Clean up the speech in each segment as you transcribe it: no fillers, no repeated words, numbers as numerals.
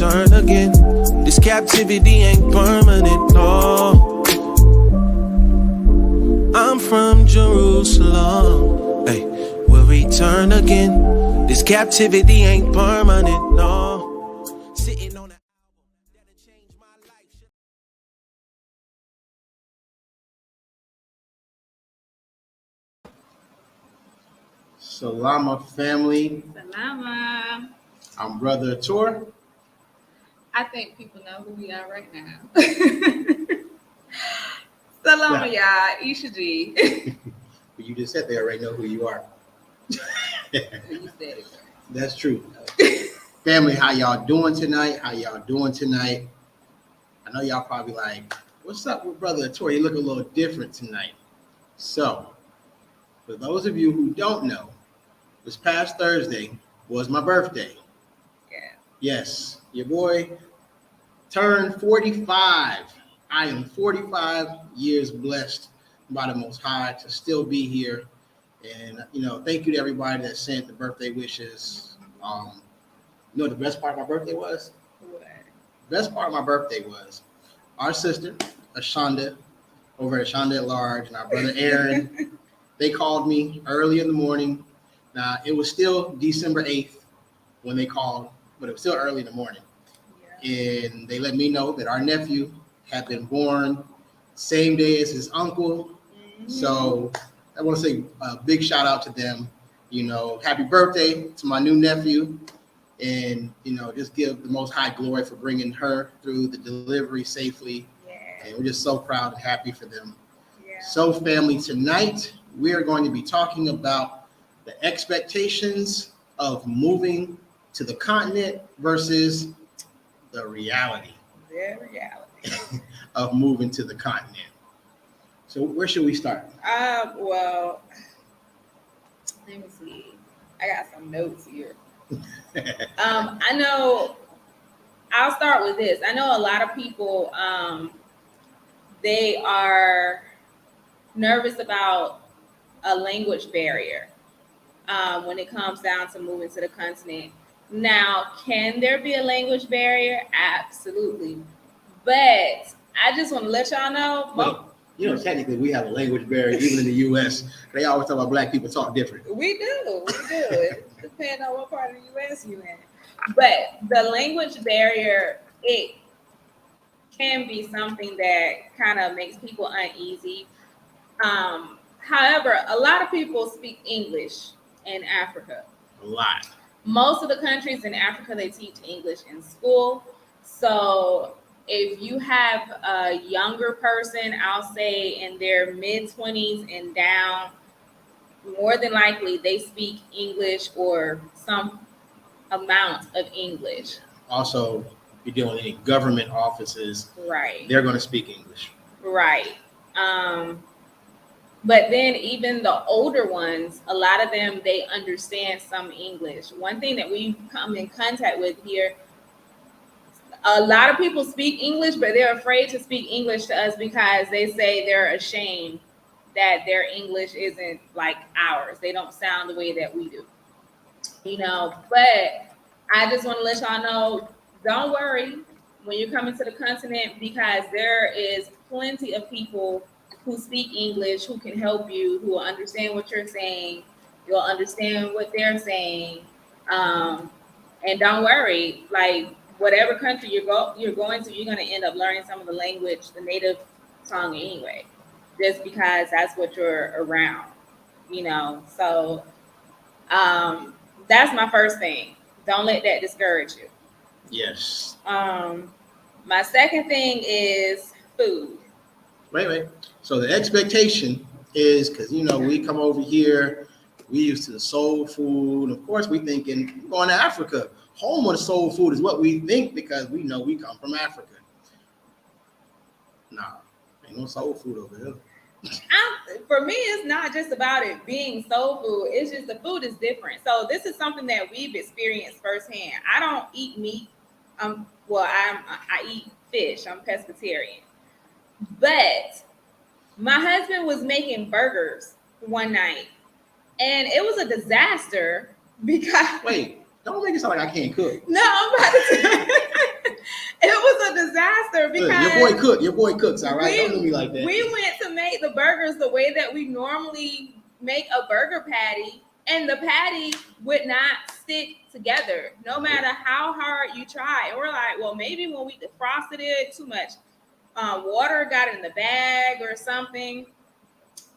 return again. This captivity ain't permanent, no. I'm from Jerusalem. Hey, we'll return again. This captivity ain't permanent, no. Sitting on an album that'll change my life. Salama family. Salama. I'm Brother Tor. I think people know who we are right now. Salama, y'all. Isha G. You just said they already know who you are. You said it. That's true. Family, how y'all doing tonight? I know y'all probably like, what's up with Brother Tor? You look a little different tonight. So, for those of you who don't know, this past Thursday was my birthday. Yeah. Yes, your boy turned 45. I am 45 years blessed by the Most High to still be here. And, thank you to everybody that sent the birthday wishes. You know what the best part of my birthday was? What? The best part of my birthday was our sister, Ashonda, over at Ashonda at Large, and our brother Aaron. They called me early in the morning. Now, it was still December 8th when they called, but it was still early in the morning. Yeah. And they let me know that our nephew had been born same day as his uncle. Mm-hmm. So I want to say a big shout out to them. Happy birthday to my new nephew. And, just give the Most High glory for bringing her through the delivery safely. Yeah. And we're just so proud and happy for them. Yeah. So, family, tonight we are going to be talking about the expectations of moving to the continent versus the reality. The reality. Of moving to the continent. So where should we start? Well, let me see. I got some notes here. I know I'll start with this. I know a lot of people they are nervous about a language barrier when it comes down to moving to the continent. Now, can there be a language barrier? Absolutely. But I just want to let y'all know. Well, technically, we have a language barrier even in the U.S. They always talk about black people talk different. We do. It depends on what part of the U.S. you're in. But the language barrier, it can be something that kind of makes people uneasy. However, a lot of people speak English in Africa. A lot. Most of the countries in Africa, they teach English in school. So if you have a younger person, I'll say in their mid-20s and down, more than likely they speak English or some amount of English. Also, if you're dealing with any government offices, right, they're going to speak English. Right. But then even the older ones, a lot of them, they understand some English. One thing that we've come in contact with here, a lot of people speak English, but they're afraid to speak English to us because they say they're ashamed that their English isn't like ours. They don't sound the way that we do. But I just want to let y'all know, don't worry when you're coming to the continent, because there is plenty of people who speak English, who can help you, who will understand what you're saying. You'll understand what they're saying. And don't worry, like whatever country you're going to, you're going to end up learning some of the language, the native tongue anyway, just because that's what you're around, So that's my first thing. Don't let that discourage you. Yes. My second thing is food. Wait. So the expectation is, because, we come over here, we used to the soul food. Of course, we thinking going to Africa. Home of the soul food is what we think because we know we come from Africa. Nah, ain't no soul food over here. For me, it's not just about it being soul food. It's just the food is different. So this is something that we've experienced firsthand. I don't eat meat. I eat fish. I'm pescatarian. But my husband was making burgers one night, and it was a disaster because... Wait, Don't make it sound like I can't cook. No, I'm about to. It was a disaster because Look, your boy cooks, all right? Don't do me like that. We went to make the burgers the way that we normally make a burger patty, and the patty would not stick together, no matter how hard you try. And we're like, well, maybe when we defrosted it, too much water got in the bag or something.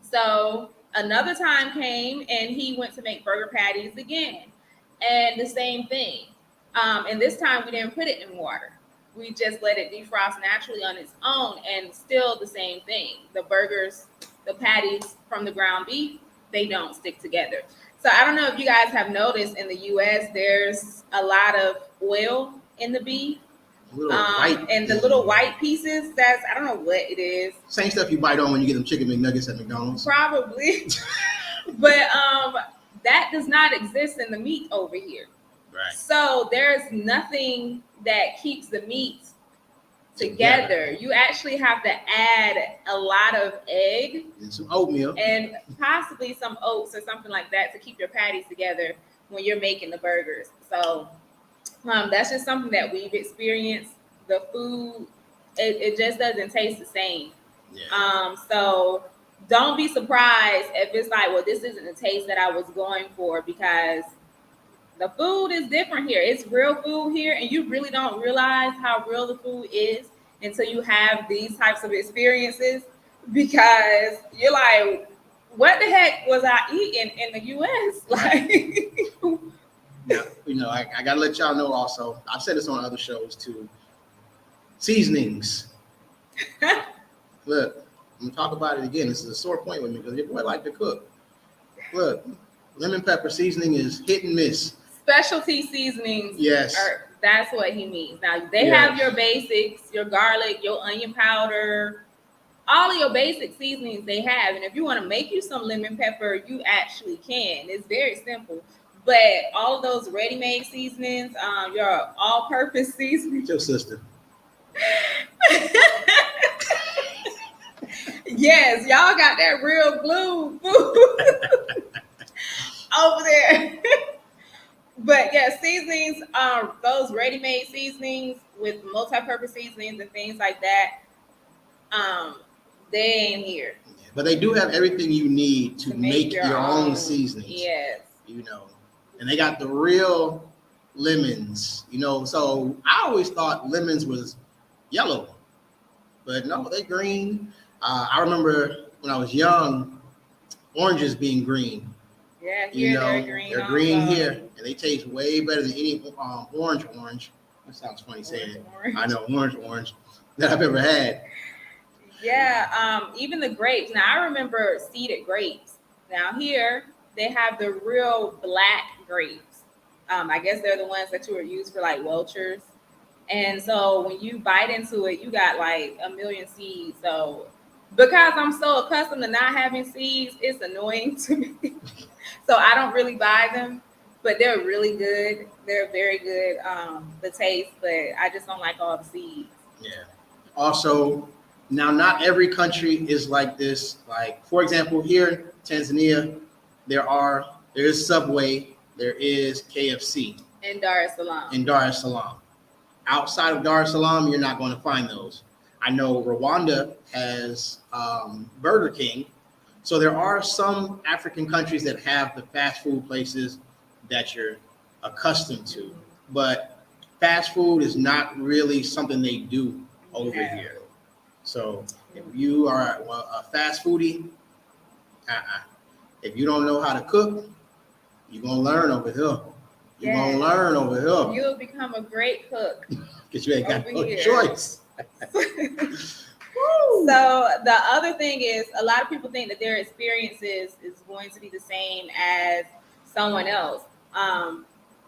So another time came, and he went to make burger patties again, and the same thing. And this time we didn't put it in water. We just let it defrost naturally on its own, and still the same thing. The burgers, the patties from the ground beef, they don't stick together. So I don't know if you guys have noticed in the U.S., there's a lot of oil in the beef. And the little white pieces, I don't know what it is. Same stuff you bite on when you get them chicken McNuggets at McDonald's. Probably. But that does not exist in the meat over here. Right. So there's nothing that keeps the meat together. You actually have to add a lot of egg and some oatmeal and possibly some oats or something like that to keep your patties together when you're making the burgers. So that's just something that we've experienced. The food, it just doesn't taste the same. Yeah. So don't be surprised if it's like, well, this isn't the taste that I was going for, because the food is different here. It's real food here, and you really don't realize how real the food is until you have these types of experiences, because you're like, what the heck was I eating in the U.S.? Like, yeah, I got to let y'all know also, I've said this on other shows too, seasonings. Look, I'm going to talk about it again. This is a sore point with me because your boy like to cook. Look, lemon pepper seasoning is hit and miss. Specialty seasonings. Yes. That's what he means. Now, they have your basics, your garlic, your onion powder, all of your basic seasonings they have. And if you want to make you some lemon pepper, you actually can. It's very simple. But all of those ready-made seasonings, your all-purpose seasonings. Your sister. Yes, y'all got that real blue food over there. But yeah, seasonings, those ready-made seasonings with multi-purpose seasonings and things like that, they ain't here. But they do have everything you need to make your own seasonings. Yes. And they got the real lemons, so I always thought lemons was yellow, but no, they green. I remember when I was young, oranges being green. Yeah, here they're green. They're green here, and they taste way better than any orange. That sounds funny saying it. I know, orange that I've ever had. Yeah, even the grapes. Now, I remember seeded grapes. Now, here, they have the real black grapes. I guess they're the ones that you would use for like Welchers. And so when you bite into it, you got like a million seeds. So because I'm so accustomed to not having seeds, it's annoying to me. So I don't really buy them, but they're really good. They're very good, the taste, but I just don't like all the seeds. Yeah. Also, now not every country is like this. Like, for example, here in Tanzania, there is Subway, there is KFC. In Dar es Salaam. Outside of Dar es Salaam, you're not going to find those. I know Rwanda has Burger King. So there are some African countries that have the fast food places that you're accustomed to. But fast food is not really something they do over here. So if you are a fast foodie, if you don't know how to cook, you're going to learn over here. You're going to learn over here. You'll become a great cook. Because you ain't got no choice. So the other thing is, a lot of people think that their experiences is going to be the same as someone else.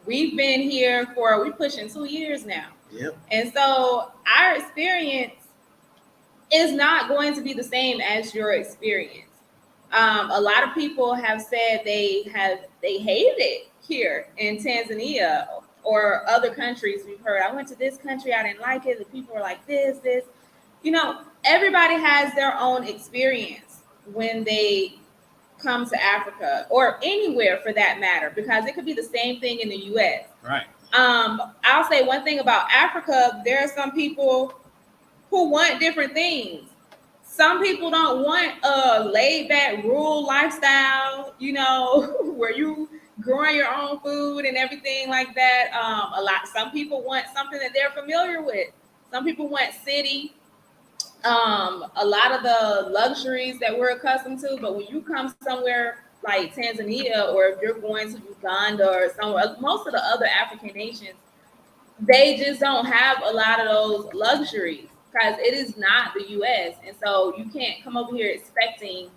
We've been here we're pushing 2 years now. Yep. And so our experience is not going to be the same as your experience. A lot of people have said they hated it here in Tanzania or other countries. We've heard, I went to this country, I didn't like it. The people are like this. Everybody has their own experience when they come to Africa or anywhere for that matter, because it could be the same thing in the US. Right. I'll say one thing about Africa, there are some people who want different things. Some people don't want a laid back rural lifestyle, you know, where you growing your own food and everything like that. Some people want something that they're familiar with. Some people want city. A lot of the luxuries that we're accustomed to, but when you come somewhere like Tanzania, or if you're going to Uganda or somewhere, most of the other African nations, they just don't have a lot of those luxuries because it is not the US. And so you can't come over here expecting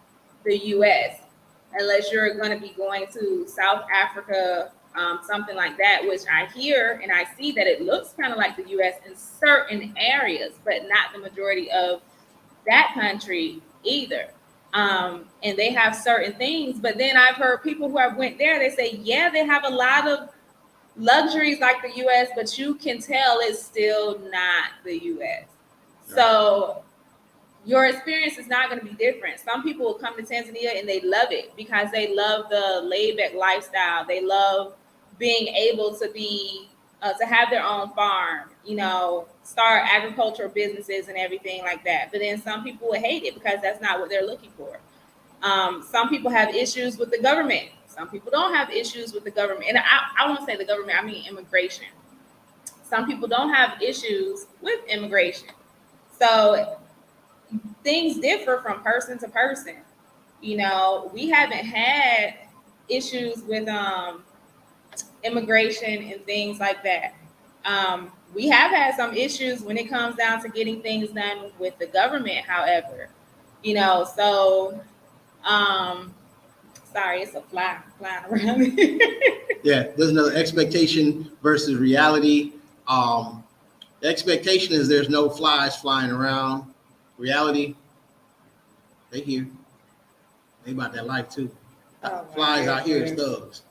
the US unless you're going to be going to South Africa, something like that, which I hear and I see that it looks kind of like the US in certain areas, but not the majority of that country either. And they have certain things, but then I've heard people who have went there, they say, yeah, they have a lot of luxuries like the US, but you can tell it's still not the US. So your experience is not going to be different. Some people will come to Tanzania and they love it because they love the laid back lifestyle. They love being able to be to have their own farm, you know, start agricultural businesses and everything like that. But then some people will hate it because that's not what they're looking for. Some people have issues with the government. Some people don't have issues with the government. And I won't say the government, I mean immigration. Some people don't have issues with immigration. So things differ from person to person. You know, we haven't had issues with immigration and things like that. We have had some issues when it comes down to getting things done with the government, however. You know, so sorry, it's a flying around. Yeah, there's another expectation versus reality. The expectation is there's no flies flying around. Reality, they here. They about that life too. Flies out here is thugs.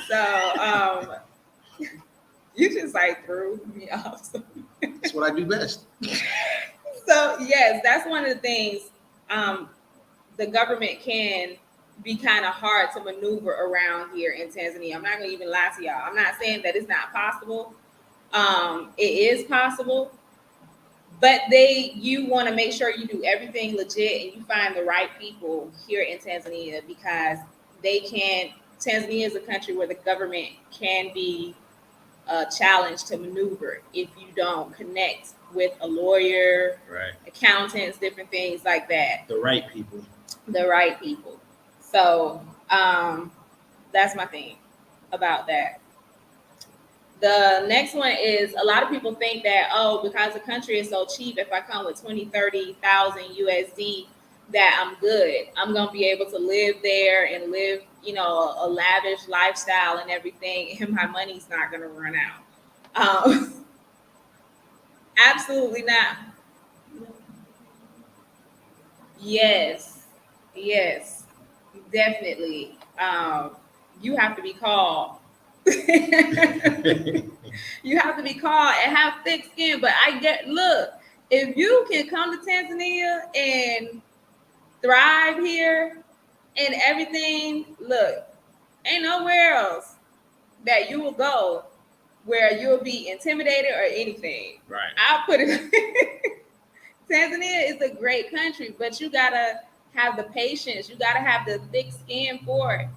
So you just like threw me off. That's what I do best. So yes, that's one of the things. The government can be kind of hard to maneuver around here in Tanzania. I'm not gonna even lie to y'all. I'm not saying that it's not possible. It is possible, but you want to make sure you do everything legit and you find the right people here in Tanzania, because Tanzania is a country where the government can be challenged to maneuver if you don't connect with a lawyer, right, accountants, different things like that. The right people. So that's my thing about that. The next one is, a lot of people think that, because the country is so cheap, if I come with 20, 30,000 USD, that I'm good. I'm going to be able to live there and live, you know, a lavish lifestyle and everything, and my money's not going to run out. Absolutely not. Yes, definitely. You have to be called. You have to be called and have thick skin. But look, if you can come to Tanzania and thrive here and everything, look, ain't nowhere else that you will go where you'll be intimidated or anything. Right. I'll put it. Tanzania is a great country, but you gotta have the patience. You gotta have the thick skin for it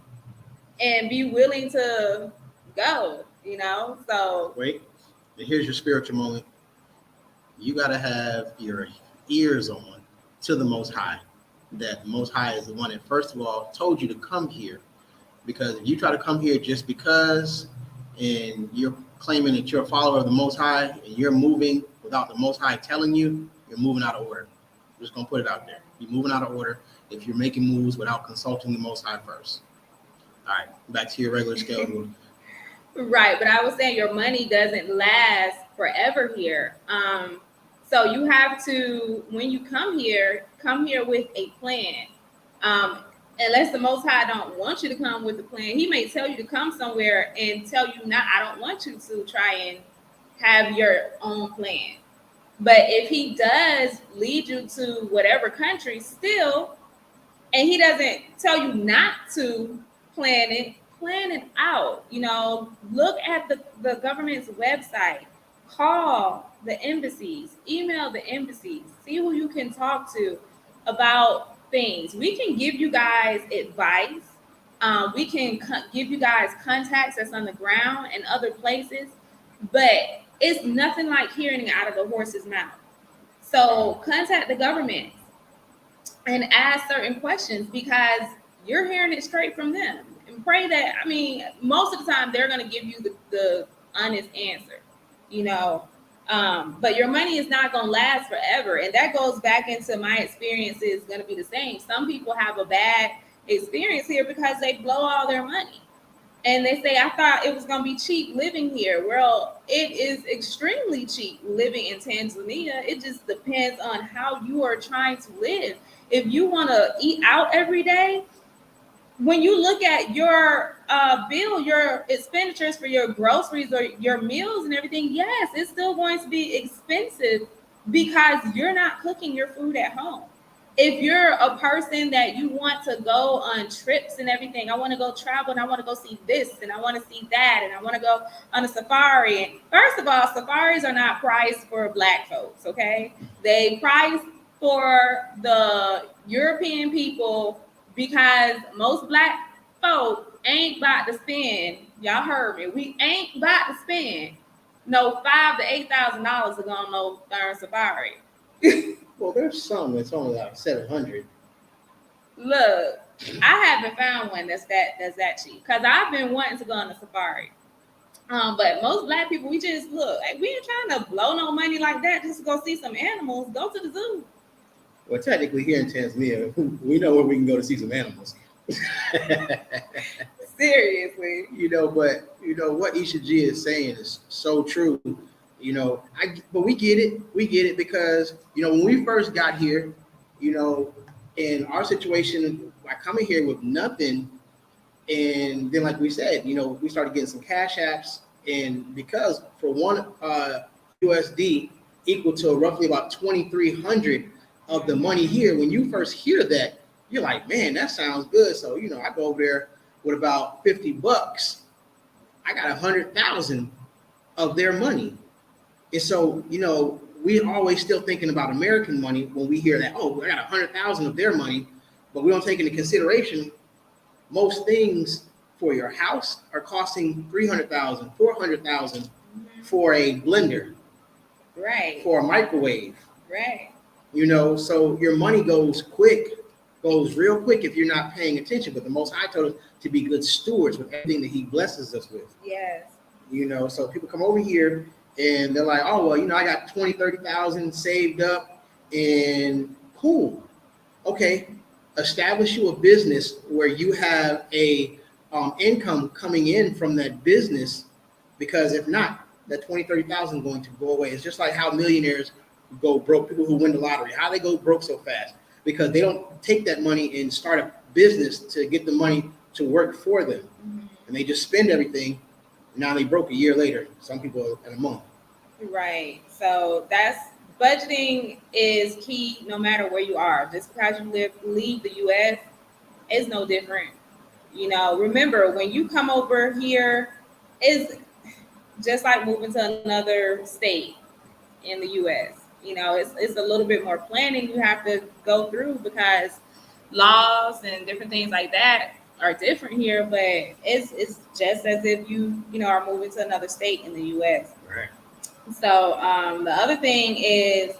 and be willing to go, you know? So wait, here's your spiritual moment. You gotta have your ears on to the Most High. That the Most High is the one that, first of all, told you to come here. Because if you try to come here just because, and you're claiming that you're a follower of the Most High, and you're moving without the Most High telling you, you're moving out of order. I'm just gonna put it out there. You're moving out of order if you're making moves without consulting the Most High first. All right, back to your regular schedule. Right, but I was saying your money doesn't last forever here. So you have to, when you come here with a plan. Unless the Most High don't want you to come with a plan, He may tell you to come somewhere and tell you, not, I don't want you to try and have your own plan. But if He does lead you to whatever country, still, And he doesn't tell you not to plan it. Plan it out. You know, look at the government's website. Call the embassies. Email the embassies. See who you can talk to about things. We can give you guys advice. We can give you guys contacts that's on the ground and other places, but it's nothing like hearing it out of the horse's mouth. So contact the government and ask certain questions because you're hearing it straight from them. And pray that, I mean, most of the time they're going to give you the honest answer, you know. But your money is not going to last forever. And that goes back into my experience is going to be the same. Some people have a bad experience here because they blow all their money. And they say, I thought it was going to be cheap living here. Well, it is extremely cheap living in Tanzania. It just depends on how you are trying to live. If you want to eat out every day, when you look at your bill, your expenditures for your groceries or your meals and everything, yes, it's still going to be expensive because you're not cooking your food at home. If you're a person that you want to go on trips and everything, I want to go travel and I want to go see this and I want to see that and I want to go on a safari. And first of all, safaris are not priced for Black folks, okay? They price for the European people because most Black folk ain't about to spend, y'all heard me, we ain't about to spend no $5,000 to $8,000 to go on no darn safari. Well, there's some that's only like 700. Look, I haven't found one that's that cheap because I've been wanting to go on a safari. But most Black people, we just look, like, we ain't trying to blow no money like that just to go see some animals. Go to the zoo. Well, technically here in Tanzania, we know where we can go to see some animals. Seriously. But what Isha G is saying is so true. But we get it because, when we first got here, in our situation, like coming here with nothing, and then like we said, we started getting some cash apps, and because for one USD equal to roughly about 2,300 of the money here, when you first hear that, you're like, man, that sounds good. So, I go over there with about $50. I got 100,000 of their money. And so, we always still thinking about American money when we hear that, oh, I got 100,000 of their money, but we don't take into consideration most things for your house are costing 300,000, 400,000 for a blender, right? For a microwave, right? So your money goes real quick if you're not paying attention. But the Most High told us to be good stewards with everything that He blesses us with. Yes. So people come over here and they're like, oh, well, I got 20, 30,000 saved up and cool. Okay. Establish you a business where you have a income coming in from that business, because if not, that 20, 30,000 is going to go away. It's just like how millionaires go broke, people who win the lottery, how they go broke so fast, because they don't take that money and start a business to get the money to work for them. And they just spend everything. Now they broke a year later, some people in a month. Right. So that's budgeting is key no matter where you are. Just because you leave the US, it's no different. Remember, when you come over here, it's just like moving to another state in the US. It's a little bit more planning you have to go through because laws and different things like that are different here, but it's just as if you are moving to another state in the US. Right. So the other thing is,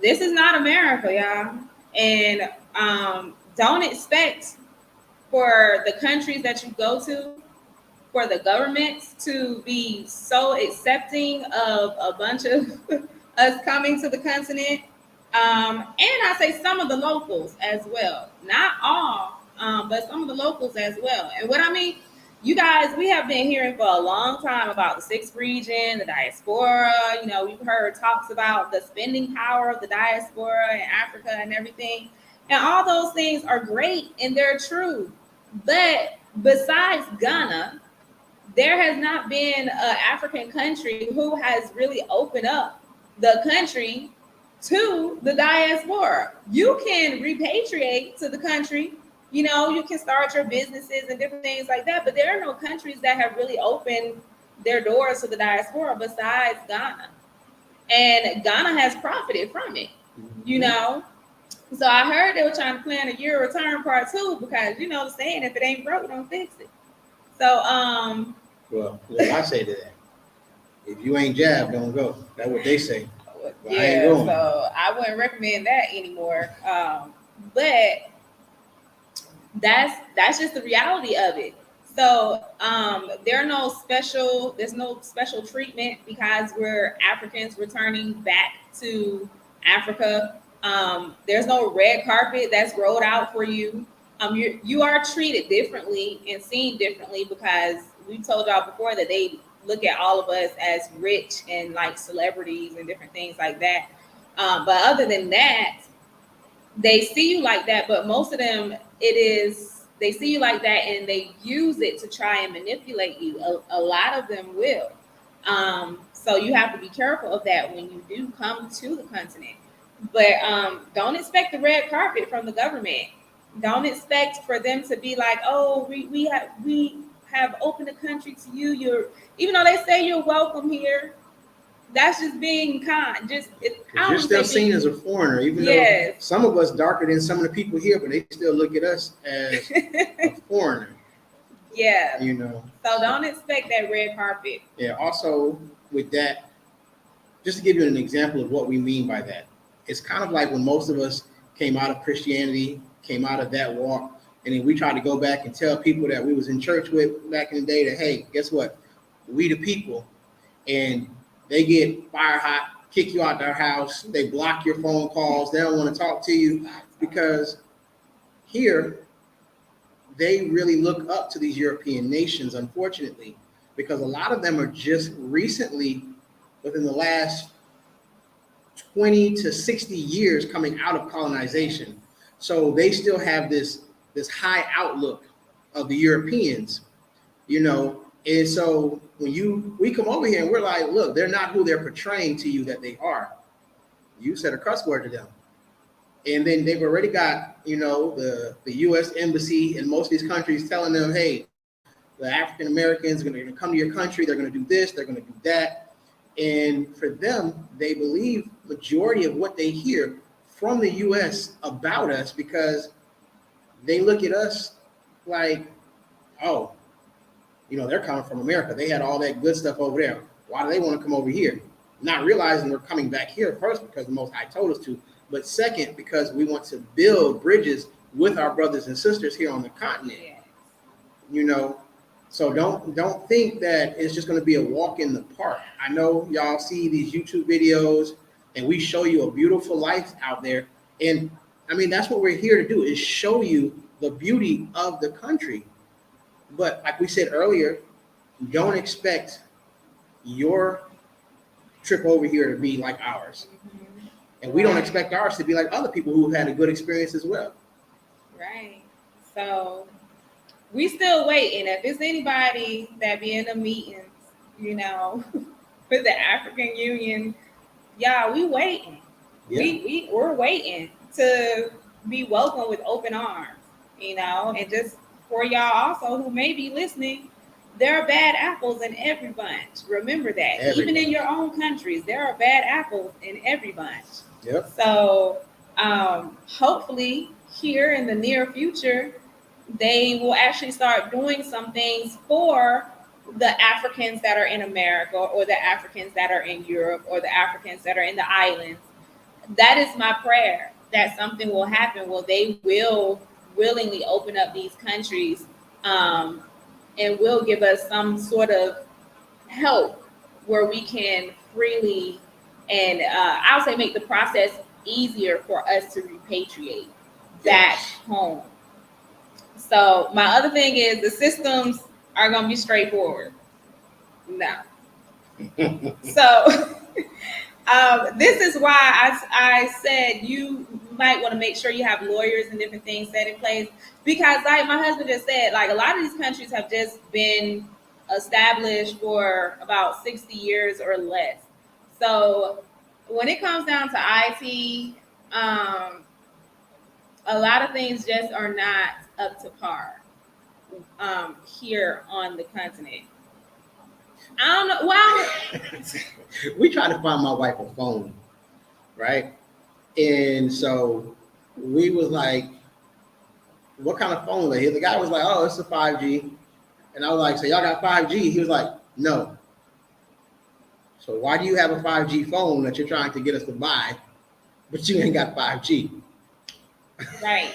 this is not America, y'all. And don't expect for the countries that you go to, for the governments to be so accepting of a bunch of us coming to the continent. And I say some of the locals as well. Not all, but some of the locals as well. And what I mean, you guys, we have been hearing for a long time about the sixth region, the diaspora. We've heard talks about the spending power of the diaspora in Africa and everything. And all those things are great and they're true. But besides Ghana, there has not been an African country who has really opened up the country to the diaspora. You can repatriate to the country. You know, you can start your businesses and different things like that. But there are no countries that have really opened their doors to the diaspora besides Ghana. And Ghana has profited from it, you know. So I heard they were trying to plan a year return part 2 because, you know the saying, if it ain't broke, don't fix it. So, well, I say to that, if you ain't jabbed, don't go. That's what they say. Well, yeah, so I wouldn't recommend that anymore. But that's just the reality of it. So there's no special treatment because we're Africans returning back to Africa. There's no red carpet that's rolled out for you. You are treated differently and seen differently because we told y'all before that they look at all of us as rich and like celebrities and different things like that. But other than that, they see you like that. But most of them, they see you like that and they use it to try and manipulate you. A lot of them will. So you have to be careful of that when you do come to the continent. But don't expect the red carpet from the government. Don't expect for them to be like, oh, we have opened the country to you. Even though they say you're welcome here, that's just being kind. You're still seen as a foreigner, even though some of us darker than some of the people here, but they still look at us as a foreigner. Yeah. You know. So don't expect that red carpet. Yeah. Also, with that, just to give you an example of what we mean by that, it's kind of like when most of us came out of Christianity, came out of that walk, and then we tried to go back and tell people that we was in church with back in the day that, hey, guess what? We the people. And they get fire hot, kick you out their house. They block your phone calls. They don't want to talk to you because here they really look up to these European nations, unfortunately, because a lot of them are just recently, within the last 20 to 60 years, coming out of colonization. So they still have this high outlook of the Europeans, you know. And so when we come over here and we're like, look, they're not who they're portraying to you that they are. You said a cuss word to them. And then they've already got, you know, the U.S. embassy in most of these countries telling them, hey, the African Americans are going to come to your country. They're going to do this. They're going to do that. And for them, they believe majority of what they hear from the U.S. about us because they look at us like, oh, you know, they're coming from America. They had all that good stuff over there. Why do they want to come over here? Not realizing we're coming back here first because the Most High told us to, but second, because we want to build bridges with our brothers and sisters here on the continent. Yeah. You know, so don't think that it's just going to be a walk in the park. I know y'all see these YouTube videos and we show you a beautiful life out there. And I mean, that's what we're here to do, is show you the beauty of the country. But like we said earlier, don't expect your trip over here to be like ours. Mm-hmm. And we don't expect ours to be like other people who've had a good experience as well. Right. So we still waiting. If it's anybody that be in the meetings, you know, for the African Union, y'all, we waiting. Yeah. We're waiting to be welcomed with open arms, you know, and just for y'all also who may be listening, there are bad apples in every bunch. Remember that. Even in your own countries, there are bad apples in every bunch. Yep. So hopefully here in the near future, they will actually start doing some things for the Africans that are in America or the Africans that are in Europe or the Africans that are in the islands. That is my prayer, that something will happen where they will willingly open up these countries and will give us some sort of help where we can freely and I would say make the process easier for us to repatriate back home. So my other thing is the systems are going to be straightforward. No. So this is why I said you might want to make sure you have lawyers and different things set in place, because like my husband just said, like a lot of these countries have just been established for about 60 years or less. So when it comes down to IT, a lot of things just are not up to par here on the continent. I don't know. Well, We tried to find my wife a phone, right? And so we was like, what kind of phone? The guy was like, oh, it's a 5G. And I was like, so y'all got 5G? He was like, no. So why do you have a 5G phone that you're trying to get us to buy, but you ain't got 5G? right.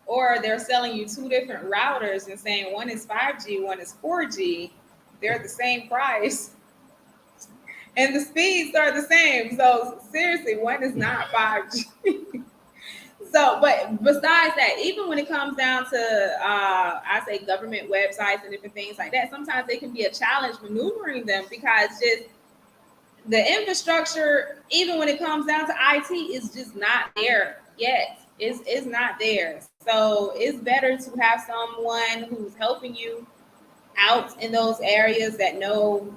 Or they're selling you two different routers and saying one is 5G, one is 4G. They're the same price. And the speeds are the same. So seriously, one is not 5G. So, but besides that, even when it comes down to, I say government websites and different things like that, sometimes they can be a challenge maneuvering them because just the infrastructure, even when it comes down to IT, is just not there yet. It's not there. So it's better to have someone who's helping you out in those areas that know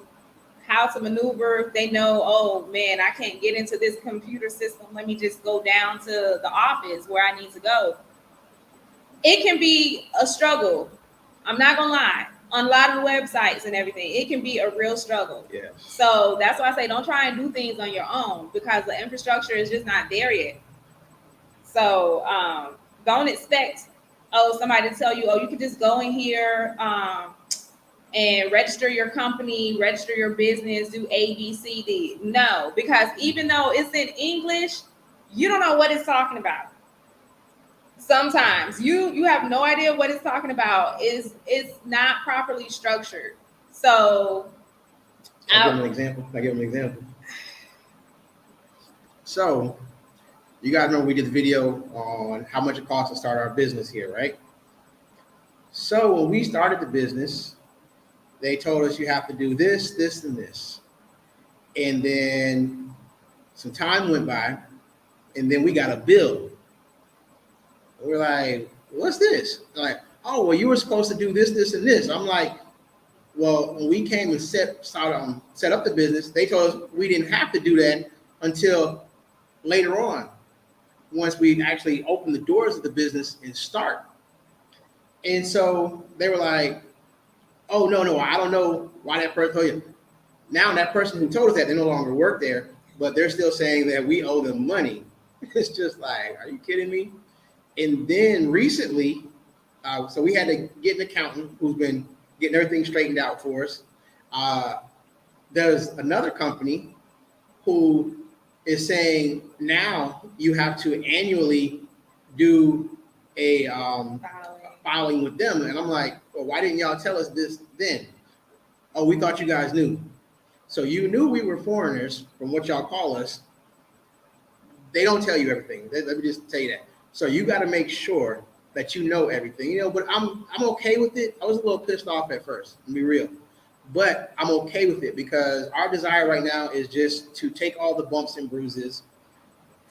how to maneuver. If they know, oh man, I can't get into this computer system, let me just go down to the office where I need to go. It can be a struggle. I'm not gonna lie. On a lot of the websites and everything, it can be a real struggle. Yes. So that's why I say don't try and do things on your own because the infrastructure is just not there yet. So don't expect somebody to tell you, oh, you can just go in here and register your company, register your business, do A, B, C, D. No, because even though it's in English, you don't know what it's talking about. Sometimes you have no idea what it's talking about. It's not properly structured. So I'll give him an example. So you guys know we did the video on how much it costs to start our business here, right? So when we started the business, they told us you have to do this, this, and this. And then some time went by, and then we got a bill. We're like, what's this? They're like, oh, well, you were supposed to do this, this, and this. I'm like, well, when we came and set up the business, they told us we didn't have to do that until later on, once we actually open the doors of the business and start. And so they were like, oh, no, I don't know why that person told you. Now that person who told us that, they no longer work there, but they're still saying that we owe them money. It's just like, are you kidding me? And then recently, so we had to get an accountant who's been getting everything straightened out for us. There's another company who is saying now you have to annually do a filing with them. And I'm like, well, why didn't y'all tell us this then? Oh, we thought you guys knew. So you knew we were foreigners from what y'all call us. They don't tell you everything. Let me just tell you that. So you got to make sure that you know everything, but I'm okay with it. I was a little pissed off at first, to be real, but I'm okay with it because our desire right now is just to take all the bumps and bruises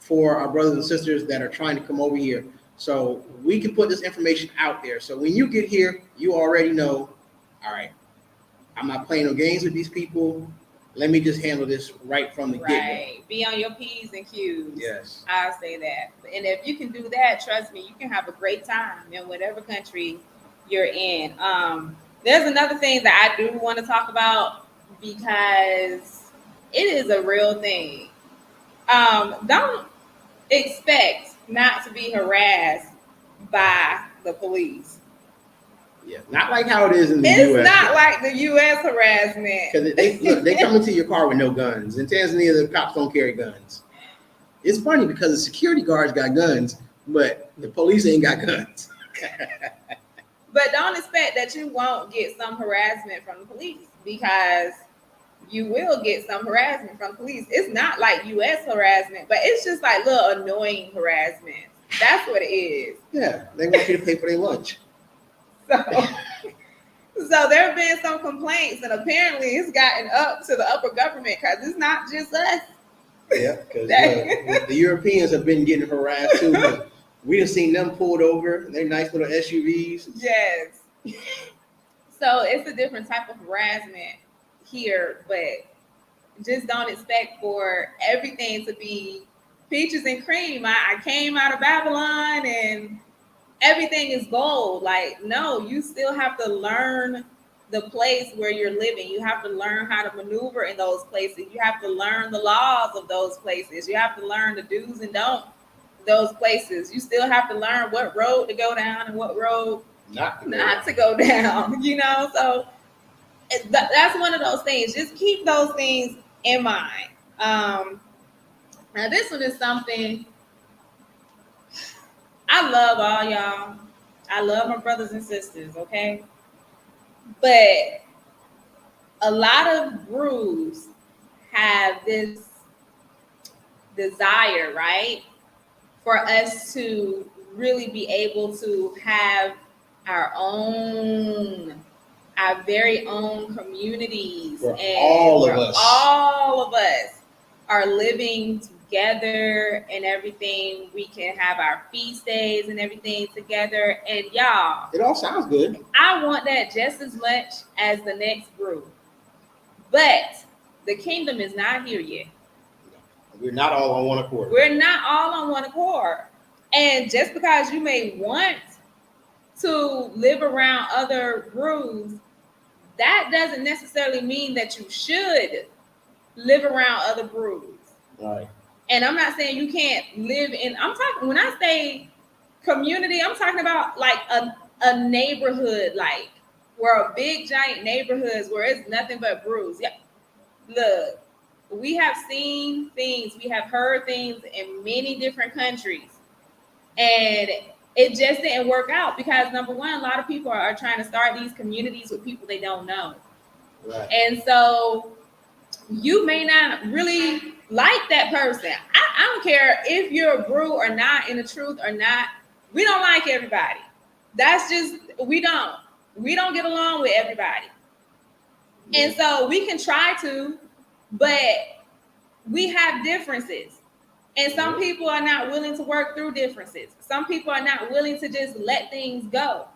for our brothers and sisters that are trying to come over here. So we can put this information out there. So when you get here, you already know, all right, I'm not playing no games with these people. Let me just handle this right from the get-go. Right. Be on your P's and Q's. Yes. I'll say that. And if you can do that, trust me, you can have a great time in whatever country you're in. There's another thing that I do want to talk about because it is a real thing. Don't expect not to be harassed by the police. Yeah, not like how it is in the U.S. U.S. It's not like the U.S. harassment. Because they come into your car with no guns. In Tanzania, the cops don't carry guns. It's funny because the security guards got guns, but the police ain't got guns. But don't expect that you won't get some harassment from the police because you will get some harassment from police. It's not like U.S. harassment, but it's just like little annoying harassment. That's what it is. Yeah, they want you to pay for their lunch. So there have been some complaints, and apparently it's gotten up to the upper government because it's not just us. Yeah, because the Europeans have been getting harassed too. We have seen them pulled over. They're nice little SUVs. Yes. So it's a different type of harassment here, but just don't expect for everything to be peaches and cream. I came out of Babylon and everything is gold. Like, no, you still have to learn the place where you're living. You have to learn how to maneuver in those places. You have to learn the laws of those places. You have to learn the do's and don'ts of those places. You still have to learn what road to go down and what road not to go down, you know? So that's one of those things. Just keep those things in mind. Now this one is something I love all y'all. I love my brothers and sisters, okay? But a lot of brews have this desire, right? For us to really be able to have our very own communities, and all of us are living together and everything. We can have our feast days and everything together. And y'all, it all sounds good. I want that just as much as the next brew. But the kingdom is not here yet. We're not all on one accord. We're not all on one accord. And just because you may want to live around other brews, that doesn't necessarily mean that you should live around other brews. Right. And I'm not saying you can't live in, I'm talking, when I say community, I'm talking about like a neighborhood, like where a big giant neighborhoods where it's nothing but brews. Yeah. Look, we have seen things, we have heard things in many different countries, and it just didn't work out because number one, a lot of people are trying to start these communities with people they don't know. Right. And so you may not really like that person. I don't care if you're a brew or not, in the truth or not. We don't like everybody. That's just, we don't get along with everybody. Yeah. And so we can try to, but we have differences. And some people are not willing to work through differences. Some people are not willing to just let things go.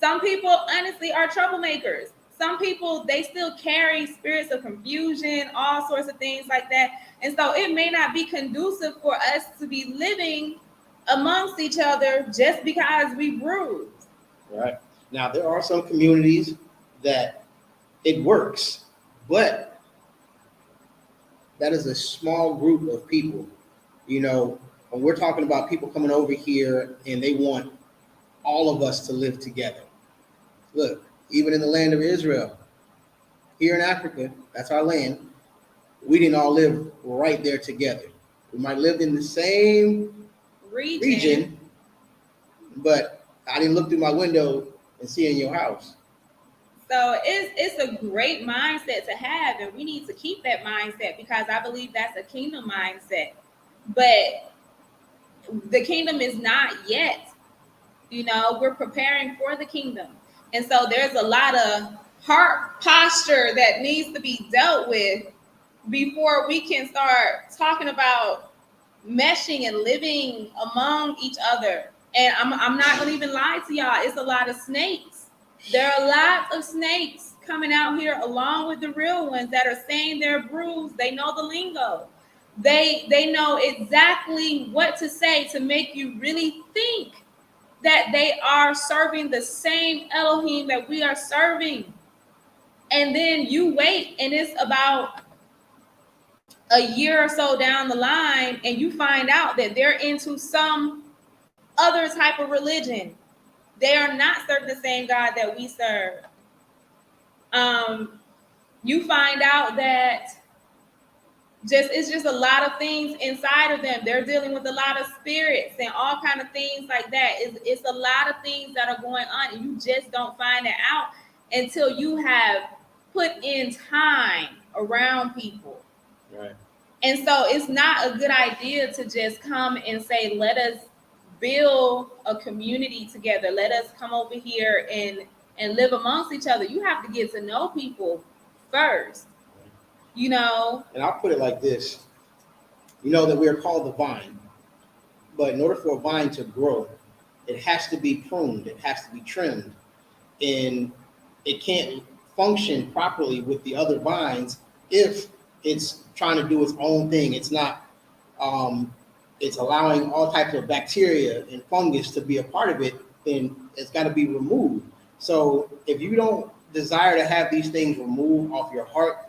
Some people honestly are troublemakers. Some people, they still carry spirits of confusion, all sorts of things like that. And so it may not be conducive for us to be living amongst each other just because we brew. Right. Now, there are some communities that it works, but that is a small group of people. You know, when we're talking about people coming over here and they want all of us to live together. Look, even in the land of Israel, here in Africa, that's our land, we didn't all live right there together. We might live in the same region, but I didn't look through my window and see in your house. So it's a great mindset to have, and we need to keep that mindset because I believe that's a kingdom mindset. But the kingdom is not yet. You know, we're preparing for the kingdom. And so there's a lot of heart posture that needs to be dealt with before we can start talking about meshing and living among each other. And I'm not going to even lie to y'all. It's a lot of snakes. There are lots of snakes coming out here along with the real ones that are saying they're brews. They know the lingo. They know exactly what to say to make you really think that they are serving the same Elohim that we are serving. And then you wait, and it's about a year or so down the line, and you find out that they're into some other type of religion. They are not serving the same God that we serve. You find out that it's just a lot of things inside of them. They're dealing with a lot of spirits and all kind of things like that. It's a lot of things that are going on, and you just don't find it out until you have put in time around people. Right. And so it's not a good idea to just come and say, let us build a community together. Let us come over here and live amongst each other. You have to get to know people first. You know, and I'll put it like this. You know that we are called the vine, but in order for a vine to grow, it has to be pruned, it has to be trimmed, and it can't function properly with the other vines if it's trying to do its own thing. It's not. It's allowing all types of bacteria and fungus to be a part of it. Then it's got to be removed. So if you don't desire to have these things removed off your heart,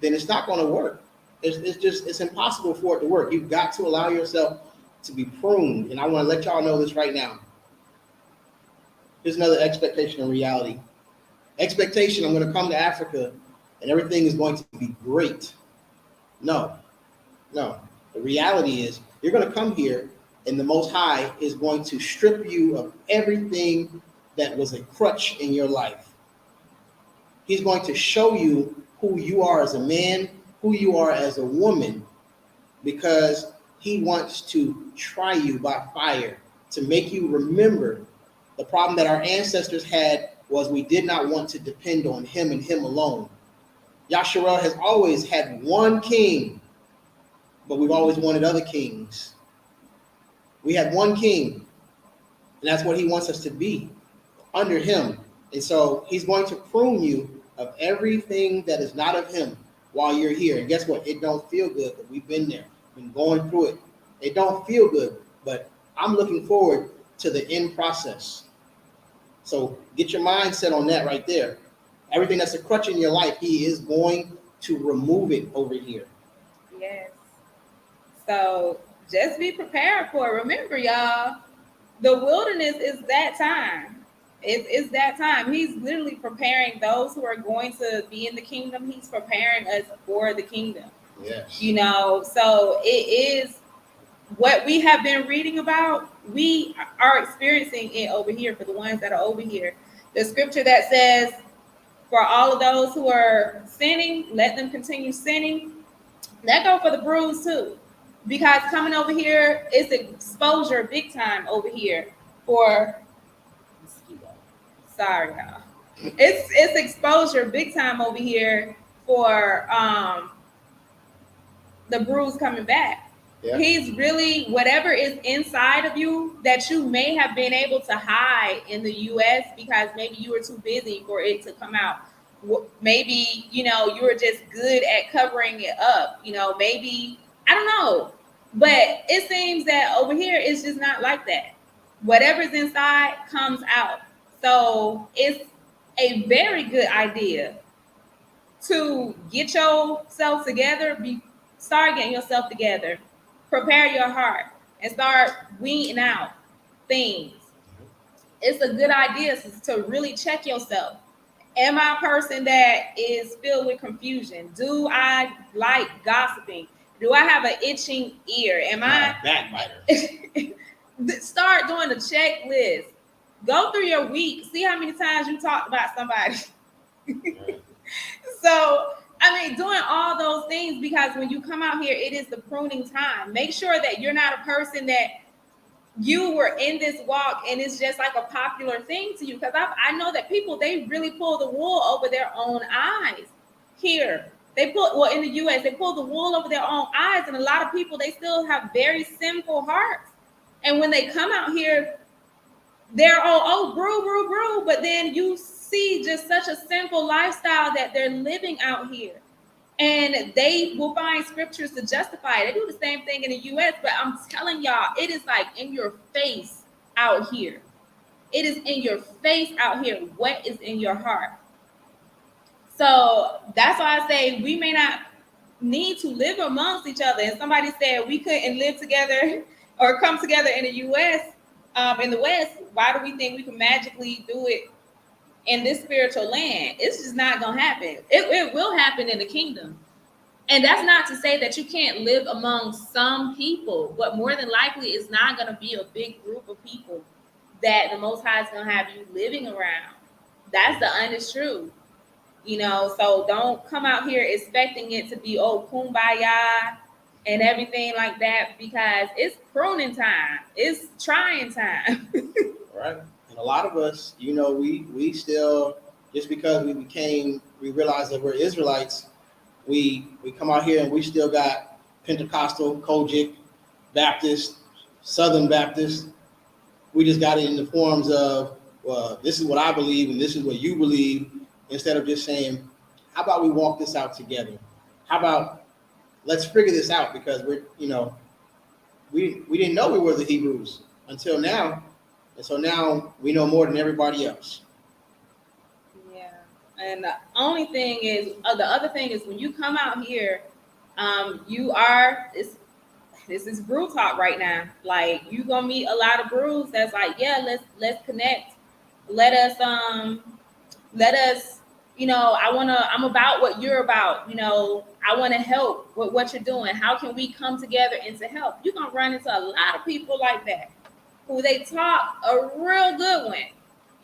then it's not going to work. It's impossible for it to work. You've got to allow yourself to be pruned. And I want to let y'all know this right now. Here's another expectation and reality. Expectation, I'm going to come to Africa and everything is going to be great. No. The reality is you're going to come here and the Most High is going to strip you of everything that was a crutch in your life. He's going to show you who you are as a man, who you are as a woman, because he wants to try you by fire to make you remember the problem that our ancestors had was we did not want to depend on him and him alone. Yasharel has always had one king, but we've always wanted other kings. We had one king, and that's what he wants us to be, under him. And so he's going to prune you of everything that is not of him while you're here. And guess what? It don't feel good, but we've been there, been going through it. It don't feel good, but I'm looking forward to the end process. So get your mindset on that right there. Everything that's a crutch in your life, he is going to remove it over here. Yes. So just be prepared for it. Remember, y'all, the wilderness is that time. It's that time. He's literally preparing those who are going to be in the kingdom. He's preparing us for the kingdom. Yes. You know, so it is what we have been reading about. We are experiencing it over here for the ones that are over here. The scripture that says, for all of those who are sinning, let them continue sinning. That go for the bruised too. Because coming over here, it's exposure big time over here for mosquito. Sorry, y'all. It's exposure big time over here for the bruise coming back. Yeah. He's really, whatever is inside of you that you may have been able to hide in the U.S. because maybe you were too busy for it to come out. Maybe, you know, you were just good at covering it up. You know, maybe, I don't know. But it seems that over here, it's just not like that. Whatever's inside comes out. So it's a very good idea to get yourself together, start getting yourself together, prepare your heart, and start weeding out things. It's a good idea to really check yourself. Am I a person that is filled with confusion? Do I like gossiping? Do I have an itching ear? Am I a backbiter? Start doing a checklist. Go through your week. See how many times you talked about somebody. So, I mean, doing all those things, because when you come out here, it is the pruning time. Make sure that you're not a person that you were in this walk and it's just like a popular thing to you. Because I know that people, they really pull the wool over their own eyes here. They in the U.S., they pull the wool over their own eyes. And a lot of people, they still have very sinful hearts. And when they come out here, they're all, brew. But then you see just such a sinful lifestyle that they're living out here. And they will find scriptures to justify it. They do the same thing in the U.S., but I'm telling y'all, it is like in your face out here. It is in your face out here. What is in your heart? So that's why I say we may not need to live amongst each other. And somebody said we couldn't live together or come together in the U.S., in the West. Why do we think we can magically do it in this spiritual land? It's just not going to happen. It will happen in the kingdom. And that's not to say that you can't live among some people, but more than likely it's not going to be a big group of people that the Most High is going to have you living around. That's the honest truth. You know, so don't come out here expecting it to be, kumbaya and everything like that, because it's pruning time. It's trying time. Right. And a lot of us, you know, we still, just because we realize that we're Israelites, we come out here and we still got Pentecostal, Kojic, Baptist, Southern Baptist. We just got it in the forms of, well, this is what I believe and this is what you believe, instead of just saying, how about we walk this out together? how about let's figure this out, because we didn't know we were the Hebrews until now, and so now we know more than everybody else. Yeah. And the other thing is when you come out here, this is brew talk right now. Like, you gonna meet a lot of brews that's like, yeah, let's connect. Let us I'm about what you're about. I want to help with what you're doing. How can we come together and to help? You're gonna run into a lot of people like that who they talk a real good one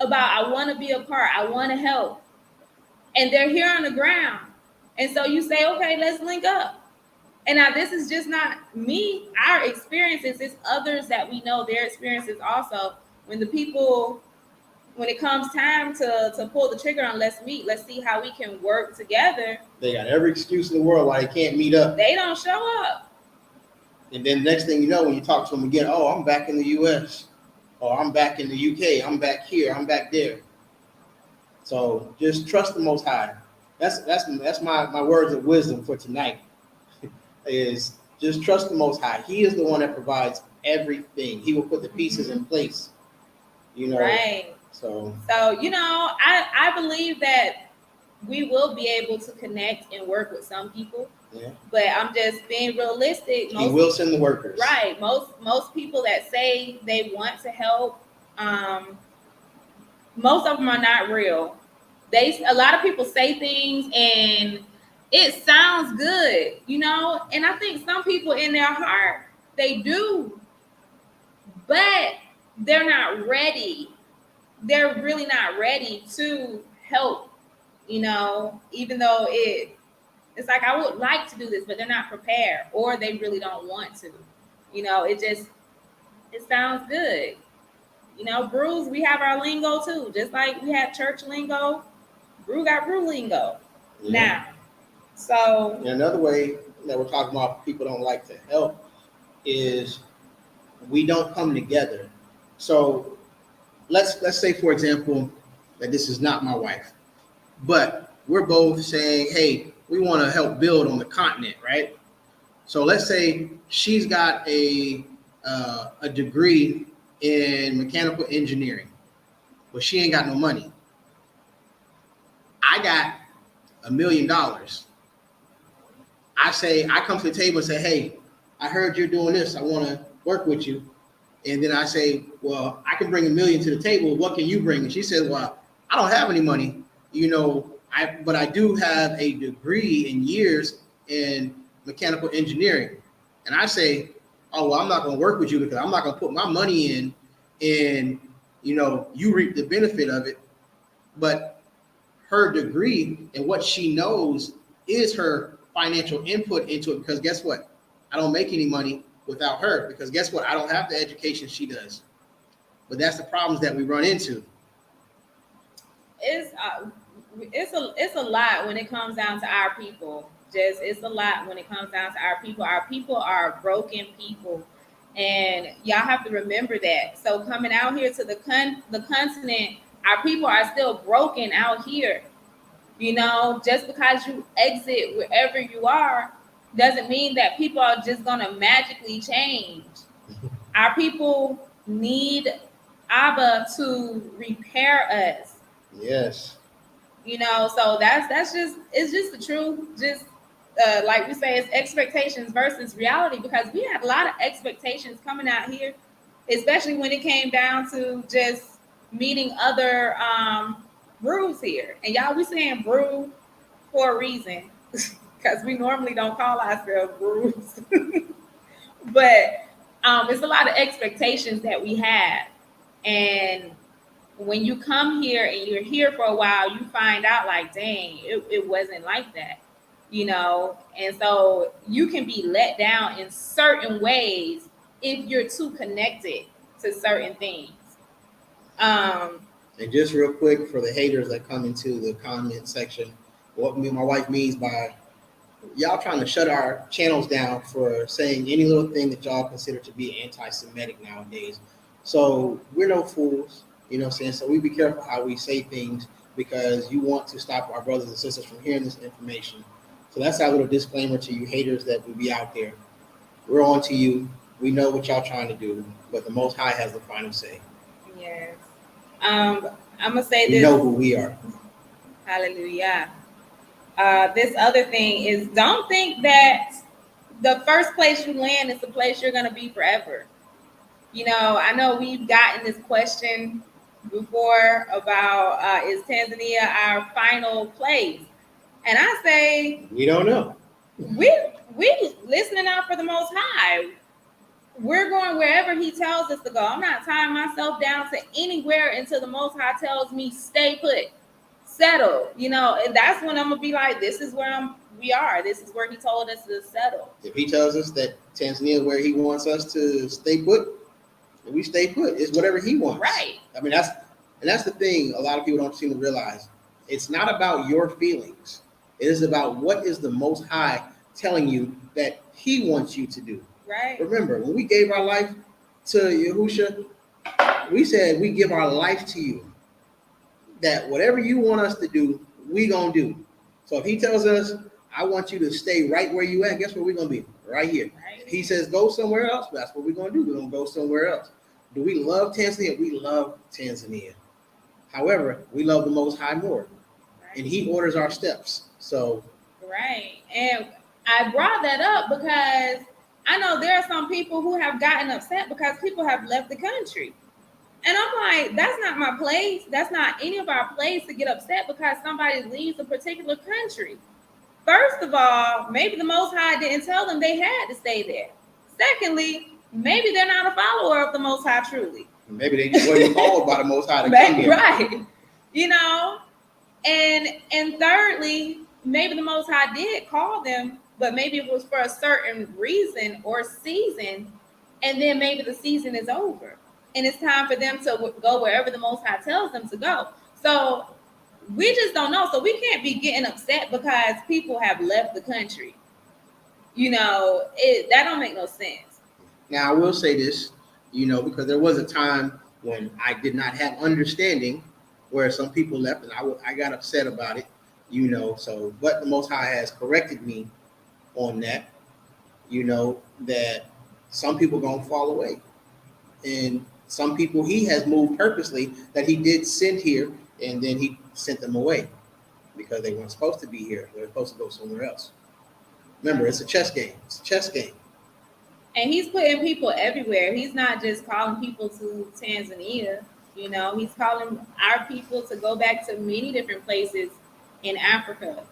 about, I want to be a part, I want to help. And they're here on the ground. And so you say, okay, let's link up. And now this is just not me, our experiences, it's others that we know their experiences also. When it comes time to pull the trigger on let's meet, let's see how we can work together. They got every excuse in the world why they can't meet up. They don't show up. And then next thing you know, when you talk to them again, oh, I'm back in the US, or I'm back in the UK, I'm back here, I'm back there. So just trust the Most High. That's my words of wisdom for tonight. Is just trust the Most High. He is the one that provides everything. He will put the pieces in place. Right. So I believe that we will be able to connect and work with some people. Yeah. But I'm just being realistic. He will send the workers. Right. Most people that say they want to help, most of them are not real. A lot of people say things and it sounds good, and I think some people in their heart, they do, but they're not ready. They're really not ready to help, even though it's like, I would like to do this, but they're not prepared, or they really don't want to. It sounds good. Brews, we have our lingo too. Just like we have church lingo, brew got brew lingo. Yeah. Now. So another way that we're talking about people don't like to help is we don't come together. So let's say, for example, that this is not my wife, but we're both saying, hey, we want to help build on the continent, right? So let's say she's got a degree in mechanical engineering, but she ain't got no money. I got $1 million. I come to the table and say, hey, I heard you're doing this. I want to work with you. And then I say, well, I can bring $1 million to the table. What can you bring? And she says, well, I don't have any money, but I do have a degree in years in mechanical engineering. And I say, oh, well, I'm not going to work with you because I'm not going to put my money in and, you reap the benefit of it. But her degree and what she knows is her financial input into it, because guess what? I don't make any money without her, because guess what? I don't have the education she does. But that's the problems that we run into. It's a lot when it comes down to our people. It's a lot when it comes down to our people. Our people are broken people, and y'all have to remember that. So coming out here to the continent, our people are still broken out here. Just because you exit wherever you are doesn't mean that people are just going to magically change. Our people need Abba to repair us. Yes. So it's just the truth. Just like we say, it's expectations versus reality, because we had a lot of expectations coming out here, especially when it came down to just meeting other brews here. And y'all, we saying brew for a reason, because we normally don't call ourselves brews. But it's a lot of expectations that we have. And when you come here and you're here for a while, you find out like, dang, it wasn't like that, And so you can be let down in certain ways if you're too connected to certain things. And just real quick, for the haters that come into the comment section, what me and my wife means by y'all trying to shut our channels down for saying any little thing that y'all consider to be anti-Semitic nowadays. So we're no fools, So we be careful how we say things, because you want to stop our brothers and sisters from hearing this information. So that's our little disclaimer to you haters that will be out there. We're on to you. We know what y'all trying to do, but the Most High has the final say. Yes. I'm gonna say We this. know who we are. Hallelujah. This other thing is, don't think that the first place you land is the place you're gonna be forever. You know, I know we've gotten this question before about is Tanzania our final place? And I say We don't know. we listening out for the Most High. We're going wherever He tells us to go. I'm not tying myself down to anywhere until the Most High tells me stay put, settle. You know, and that's when I'm gonna be like, this is where we are. This is where He told us to settle. If He tells us that Tanzania is where He wants us to stay put, we stay put. It's whatever He wants. Right. I mean, that's the thing. A lot of people don't seem to realize. It's not about your feelings. It is about what is the Most High telling you that He wants you to do. Right. Remember, when we gave our life to Yahusha, we said we give our life to you. That whatever you want us to do, we gonna do. So if He tells us, I want you to stay right where you at, guess where we're gonna be? Right here. Right. If He says go somewhere else, that's what we're gonna do. We're gonna go somewhere else. Do we love Tanzania? We love Tanzania. However, we love the Most High more. Right. And He orders our steps. So Right. And I brought that up because I know there are some people who have gotten upset because people have left the country. And I'm like, that's not my place. That's not any of our place to get upset because somebody leaves a particular country. First of all, maybe the Most High didn't tell them they had to stay there. Secondly, maybe they're not a follower of the Most High truly. maybe they just wasn't called by the Most High to come here. Right. You know? And thirdly, maybe the Most High did call them, but maybe it was for a certain reason or season, and then maybe the season is over, and it's time for them to go wherever the Most High tells them to go. So we just don't know. So we can't be getting upset because people have left the country. You know, that don't make no sense. Now, I will say this, because there was a time when I did not have understanding where some people left, and I got upset about it, So, but the Most High has corrected me on that, that some people gonna fall away, and some people He has moved purposely that He did send here, and then He sent them away because they weren't supposed to be here. They were supposed to go somewhere else. Remember, it's a chess game. It's a chess game. And He's putting people everywhere. He's not just calling people to Tanzania. He's calling our people to go back to many different places in Africa.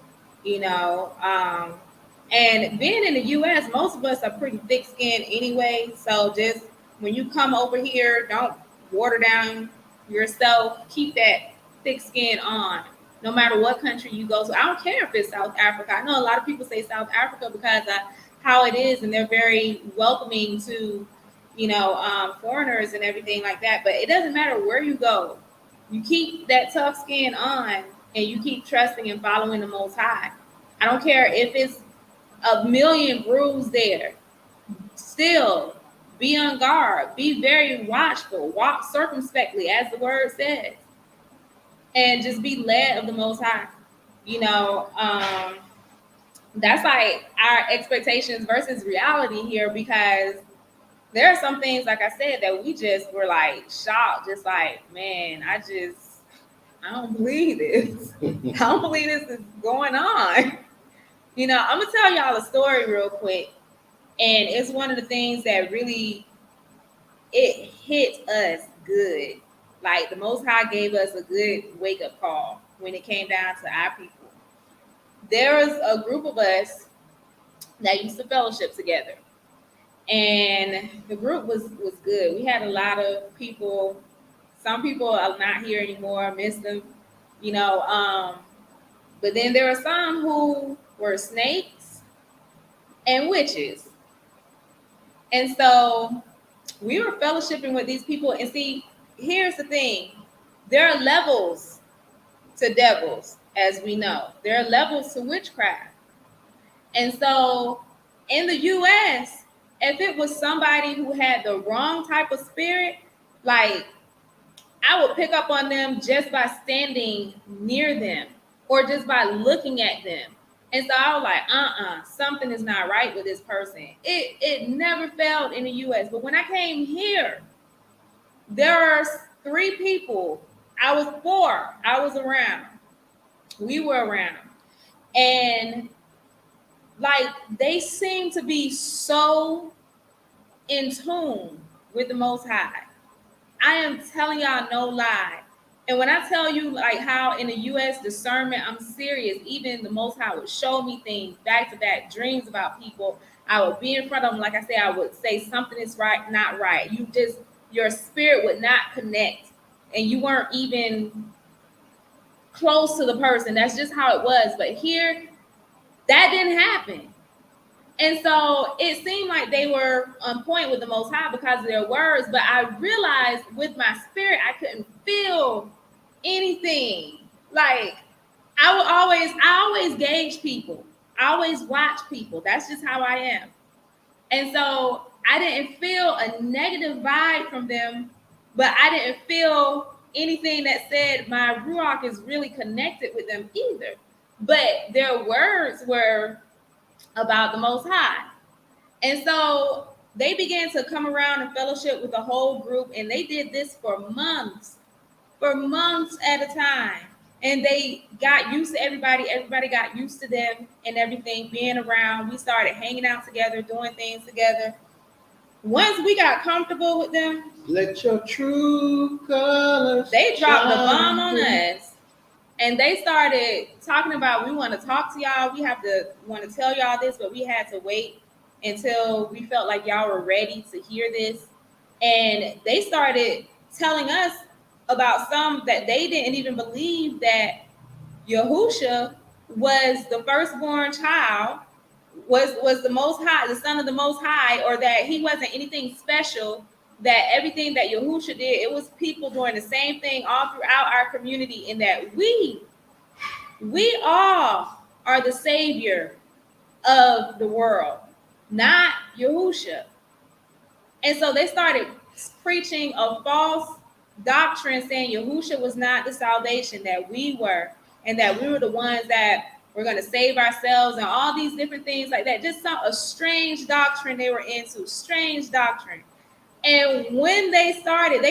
And being in the U.S., most of us are pretty thick-skinned anyway. So just when you come over here, don't water down yourself. Keep that thick skin on, no matter what country you go to. I don't care if it's South Africa. I know a lot of people say South Africa because of how it is, and they're very welcoming to, foreigners and everything like that. But it doesn't matter where you go. You keep that tough skin on, and you keep trusting and following the Most High. I don't care if it's a million brews there. Still, be on guard. Be very watchful. Walk circumspectly, as the word says. And just be led of the Most High. That's like our expectations versus reality here, because there are some things, like I said, that we just were like shocked, just like, man, I don't believe this. I don't believe this is going on. I'm gonna tell y'all a story real quick, and it's one of the things that really it hit us good. Like the Most High gave us a good wake-up call when it came down to our people. There was a group of us that used to fellowship together, and the group was good. We had a lot of people. Some people are not here anymore. Miss them, But then there are some who were snakes and witches, and so we were fellowshipping with these people. And see, here's the thing: there are levels to devils, as we know. There are levels to witchcraft. And so in the U.S., if it was somebody who had the wrong type of spirit, like I would pick up on them just by standing near them or just by looking at them. And so I was like, something is not right with this person. It never failed in the US. But when I came here, there are 3 people. I was 4. I was around. We were around. And like they seem to be so in tune with the Most High. I am telling y'all no lie. And when I tell you like how in the US discernment, I'm serious. Even the Most High would show me things back to back, dreams about people. I would be in front of them. Like I said, I would say something is right, not right. Your spirit would not connect. And you weren't even close to the person. That's just how it was. But here, that didn't happen. And so it seemed like they were on point with the Most High because of their words. But I realized with my spirit, I couldn't feel anything. Like I always gauge people. I always watch people. That's just how I am. And so I didn't feel a negative vibe from them, but I didn't feel anything that said my Ruach is really connected with them either. But their words were about the Most High. And so they began to come around and fellowship with the whole group, and they did this for months at a time. And they got used to everybody. Everybody got used to them and everything, being around. We started hanging out together, doing things together. Once we got comfortable with them, let your true colors. They dropped the bomb on us. And they started talking about, we want to talk to y'all. We want to tell y'all this, but we had to wait until we felt like y'all were ready to hear this. And they started telling us about some that they didn't even believe that Yahusha was the firstborn child, was the Most High, the son of the Most High, or that he wasn't anything special, that everything that Yahusha did, it was people doing the same thing all throughout our community, and that we all are the savior of the world, not Yahusha. And so they started preaching a false doctrine, saying Yahusha was not the salvation, that we were, and that we were the ones that were going to save ourselves, and all these different things like that. Just a strange doctrine they were into, strange doctrine. And when they started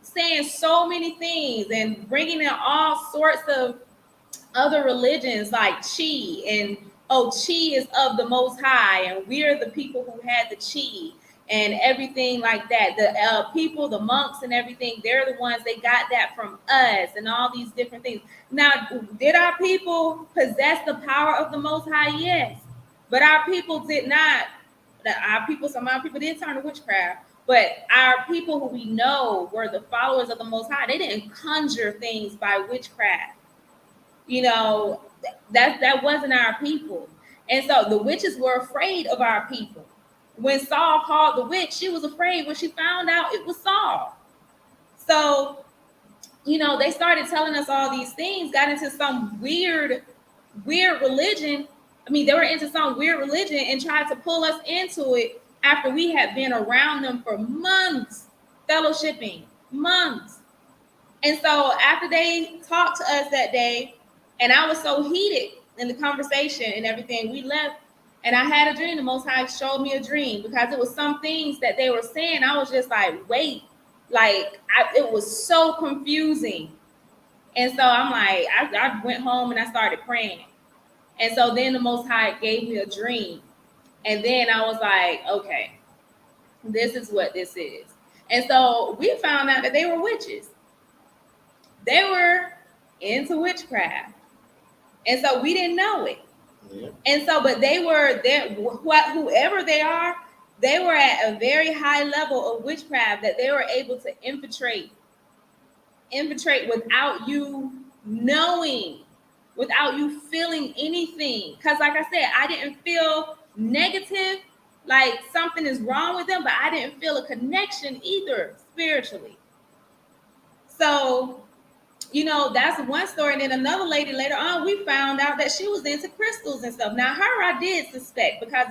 saying so many things and bringing in all sorts of other religions like Chi, and Chi is of the Most High, and we're the people who had the Chi, and everything like that. The people, the monks and everything, they're the ones, they got that from us, and all these different things. Now, did our people possess the power of the Most High? Yes. But our people did not. Some of our people did turn to witchcraft, but our people who we know were the followers of the Most High, they didn't conjure things by witchcraft. That wasn't our people. And so the witches were afraid of our people. When Saul called the witch, she was afraid when she found out it was Saul. So, they started telling us all these things, got into some weird religion. They were into some weird religion and tried to pull us into it after we had been around them for months, fellowshipping, months. And so after they talked to us that day, and I was so heated in the conversation and everything, we left. And I had a dream. The Most High showed me a dream, because it was some things that they were saying. I was just like, wait, it was so confusing. And so I'm like, I went home and I started praying. And so then the Most High gave me a dream. And then I was like, okay, this is what this is. And so we found out that they were witches. They were into witchcraft. And so we didn't know it. Yeah. And so, but they were there, whoever they are, they were at a very high level of witchcraft, that they were able to infiltrate without you knowing, without you feeling anything. Because like I said, I didn't feel negative, like something is wrong with them, but I didn't feel a connection either spiritually. So, that's one story. And then another lady later on, we found out that she was into crystals and stuff. Now, her I did suspect, because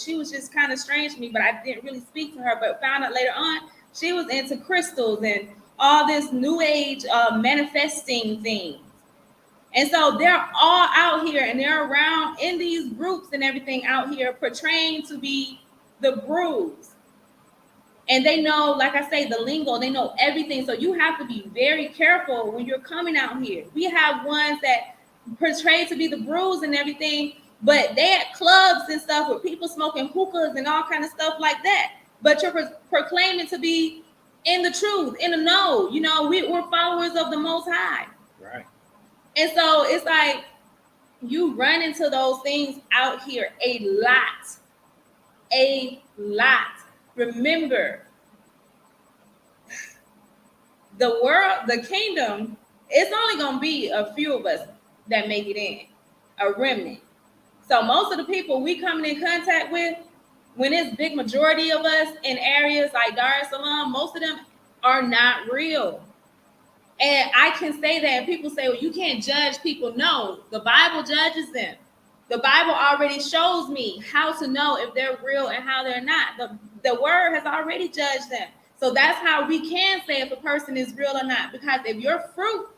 she was just kind of strange to me, but I didn't really speak to her. But found out later on, she was into crystals and all this new age manifesting things. And so they're all out here and they're around in these groups and everything out here portraying to be the brews. And they know, like I say, the lingo, they know everything. So you have to be very careful when you're coming out here. We have ones that portray to be the brews and everything, but they at clubs and stuff with people smoking hookahs and all kind of stuff like that. But you're proclaiming to be in the truth, in the know. You know, we're followers of the Most High. Right. And so it's like you run into those things out here a lot. A lot. Remember, the world, the kingdom, it's only going to be a few of us that make it in, a remnant. So most of the people we coming in contact with, when it's big majority of us in areas like Dar es Salaam, most of them are not real. And I can say that, and people say, well, you can't judge people. No, the Bible judges them. The Bible already shows me how to know if they're real and how they're not. The word has already judged them. So that's how we can say if a person is real or not. Because if your fruit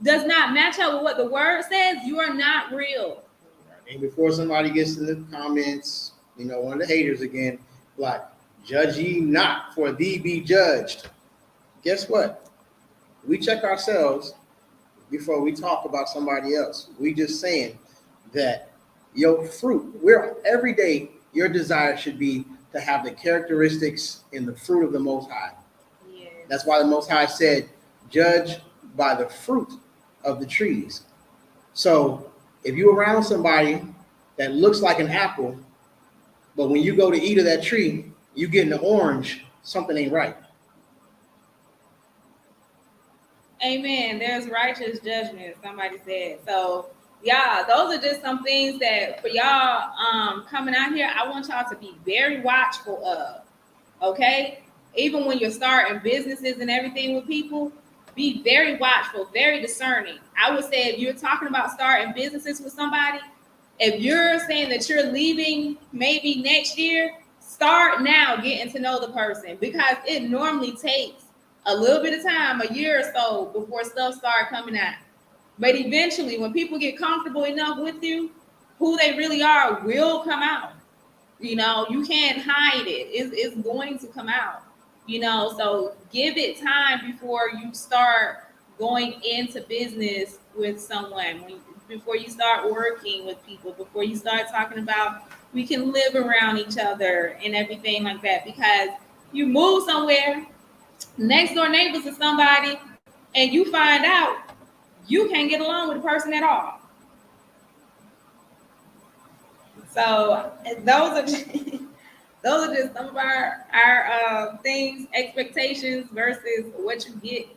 does not match up with what the word says, you are not real. And before somebody gets in the comments, you know, one of the haters again, like, judge ye not, for thee be judged. Guess what? We check ourselves before we talk about somebody else. We just saying that your fruit, every day, your desire should be to have the characteristics in the fruit of the Most High. Yes. That's why the Most High said, judge by the fruit of the trees. So if you're around somebody that looks like an apple, but when you go to eat of that tree, you get an orange, something ain't right. Amen. There's righteous judgment, somebody said. So, yeah, those are just some things that for y'all coming out here, I want y'all to be very watchful of. Okay? Even when you're starting businesses and everything with people, be very watchful, very discerning. I would say if you're talking about starting businesses with somebody, if you're saying that you're leaving maybe next year, start now getting to know the person, because it normally takes a little bit of time, a year or so, before stuff starts coming out. But eventually, when people get comfortable enough with you, who they really are will come out. You know, you can't hide it. It's going to come out. You know, so give it time before you start going into business with someone, before you start working with people, before you start talking about we can live around each other and everything like that. Because you move somewhere, next door neighbors to somebody, and you find out you can't get along with the person at all. So those are just some of our things, expectations versus what you get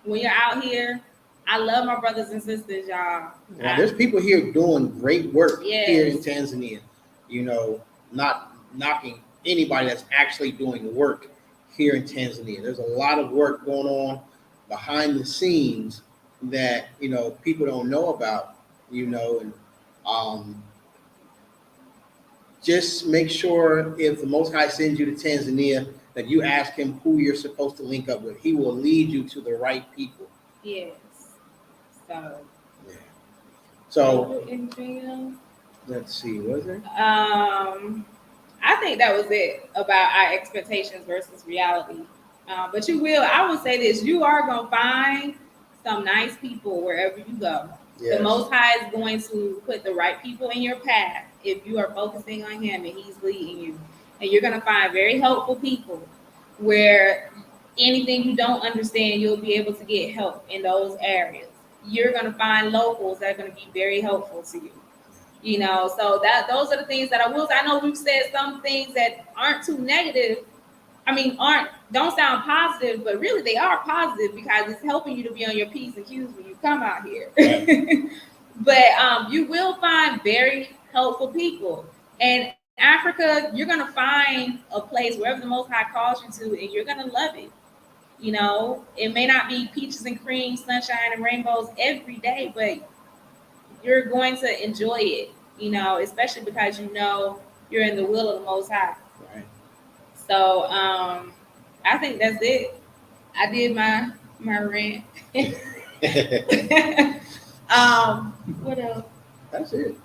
when you're out here. I love my brothers and sisters, y'all. Now, there's people here doing great work here in Yes. Tanzania. You know, not knocking anybody that's actually doing work here in Tanzania. There's a lot of work going on behind the scenes that, you know, people don't know about, you know, and just make sure if the Most High sends you to Tanzania that you ask him who you're supposed to link up with. He will lead you to the right people. Yes. So. Yeah. So Anything else? let's see, was there? I think that was it about our expectations versus reality. But I would say this, you are going to find some nice people wherever you go. Yes. The Most High is going to put the right people in your path if you are focusing on him and he's leading you. And you're going to find very helpful people where anything you don't understand, you'll be able to get help in those areas. You're going to find locals that are going to be very helpful to you. You know, so those are the things that I will say. I know we've said some things that aren't too negative. I mean, don't sound positive, but really they are positive because it's helping you to be on your P's and Q's when you come out here. But you will find very helpful people. And Africa, you're going to find a place wherever the Most High calls you to, and you're going to love it. You know, it may not be peaches and cream, sunshine and rainbows every day, but you're going to enjoy it, you know, especially because you know you're in the will of the Most High. Right. So I think that's it. I did my rant. What else? That's it.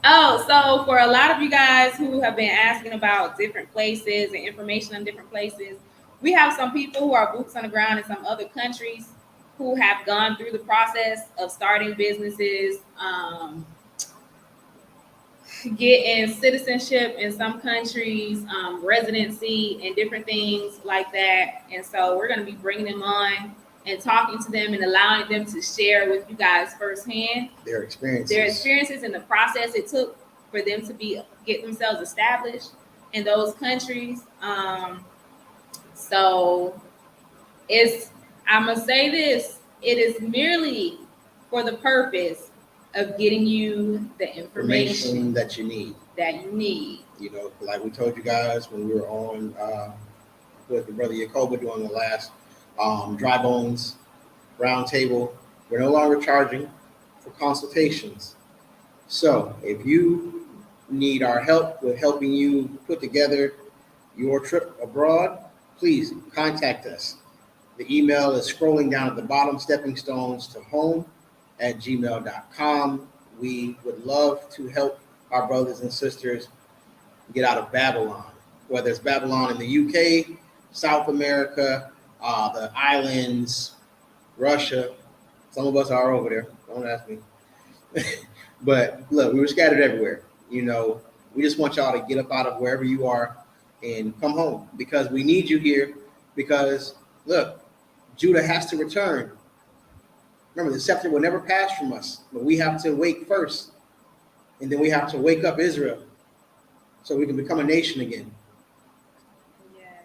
Oh, so for a lot of you guys who have been asking about different places and information on different places, we have some people who are boots on the ground in some other countries who have gone through the process of starting businesses, getting citizenship in some countries, residency, and different things like that. And so we're going to be bringing them on and talking to them and allowing them to share with you guys firsthand Their experiences and the process it took for them to get themselves established in those countries. So I'm gonna say this: it is merely for the purpose of getting you the information that you need. You know, like we told you guys when we were on with the brother Yacoba doing the last Dry Bones Roundtable, we're no longer charging for consultations. So if you need our help with helping you put together your trip abroad, please contact us. The email is scrolling down at the bottom, steppingstones2home@gmail.com. We would love to help our brothers and sisters get out of Babylon, whether it's Babylon in the UK, South America, the islands, Russia. Some of us are over there. Don't ask me. But look, we were scattered everywhere. You know, we just want y'all to get up out of wherever you are and come home because we need you here. Because look, Judah has to return. Remember, the scepter will never pass from us, but we have to wake first. And then we have to wake up Israel so we can become a nation again. Yes.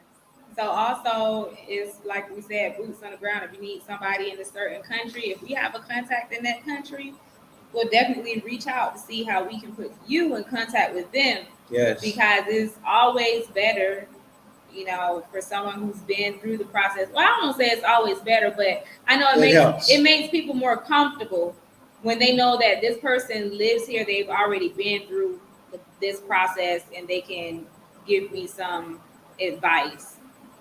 So also, it's like we said, boots on the ground. If you need somebody in a certain country, if we have a contact in that country, we'll definitely reach out to see how we can put you in contact with them. Yes. Because it's always better, you know, for someone who's been through the process. Well, I don't say it's always better, but I know it makes people more comfortable when they know that this person lives here. They've already been through this process and they can give me some advice,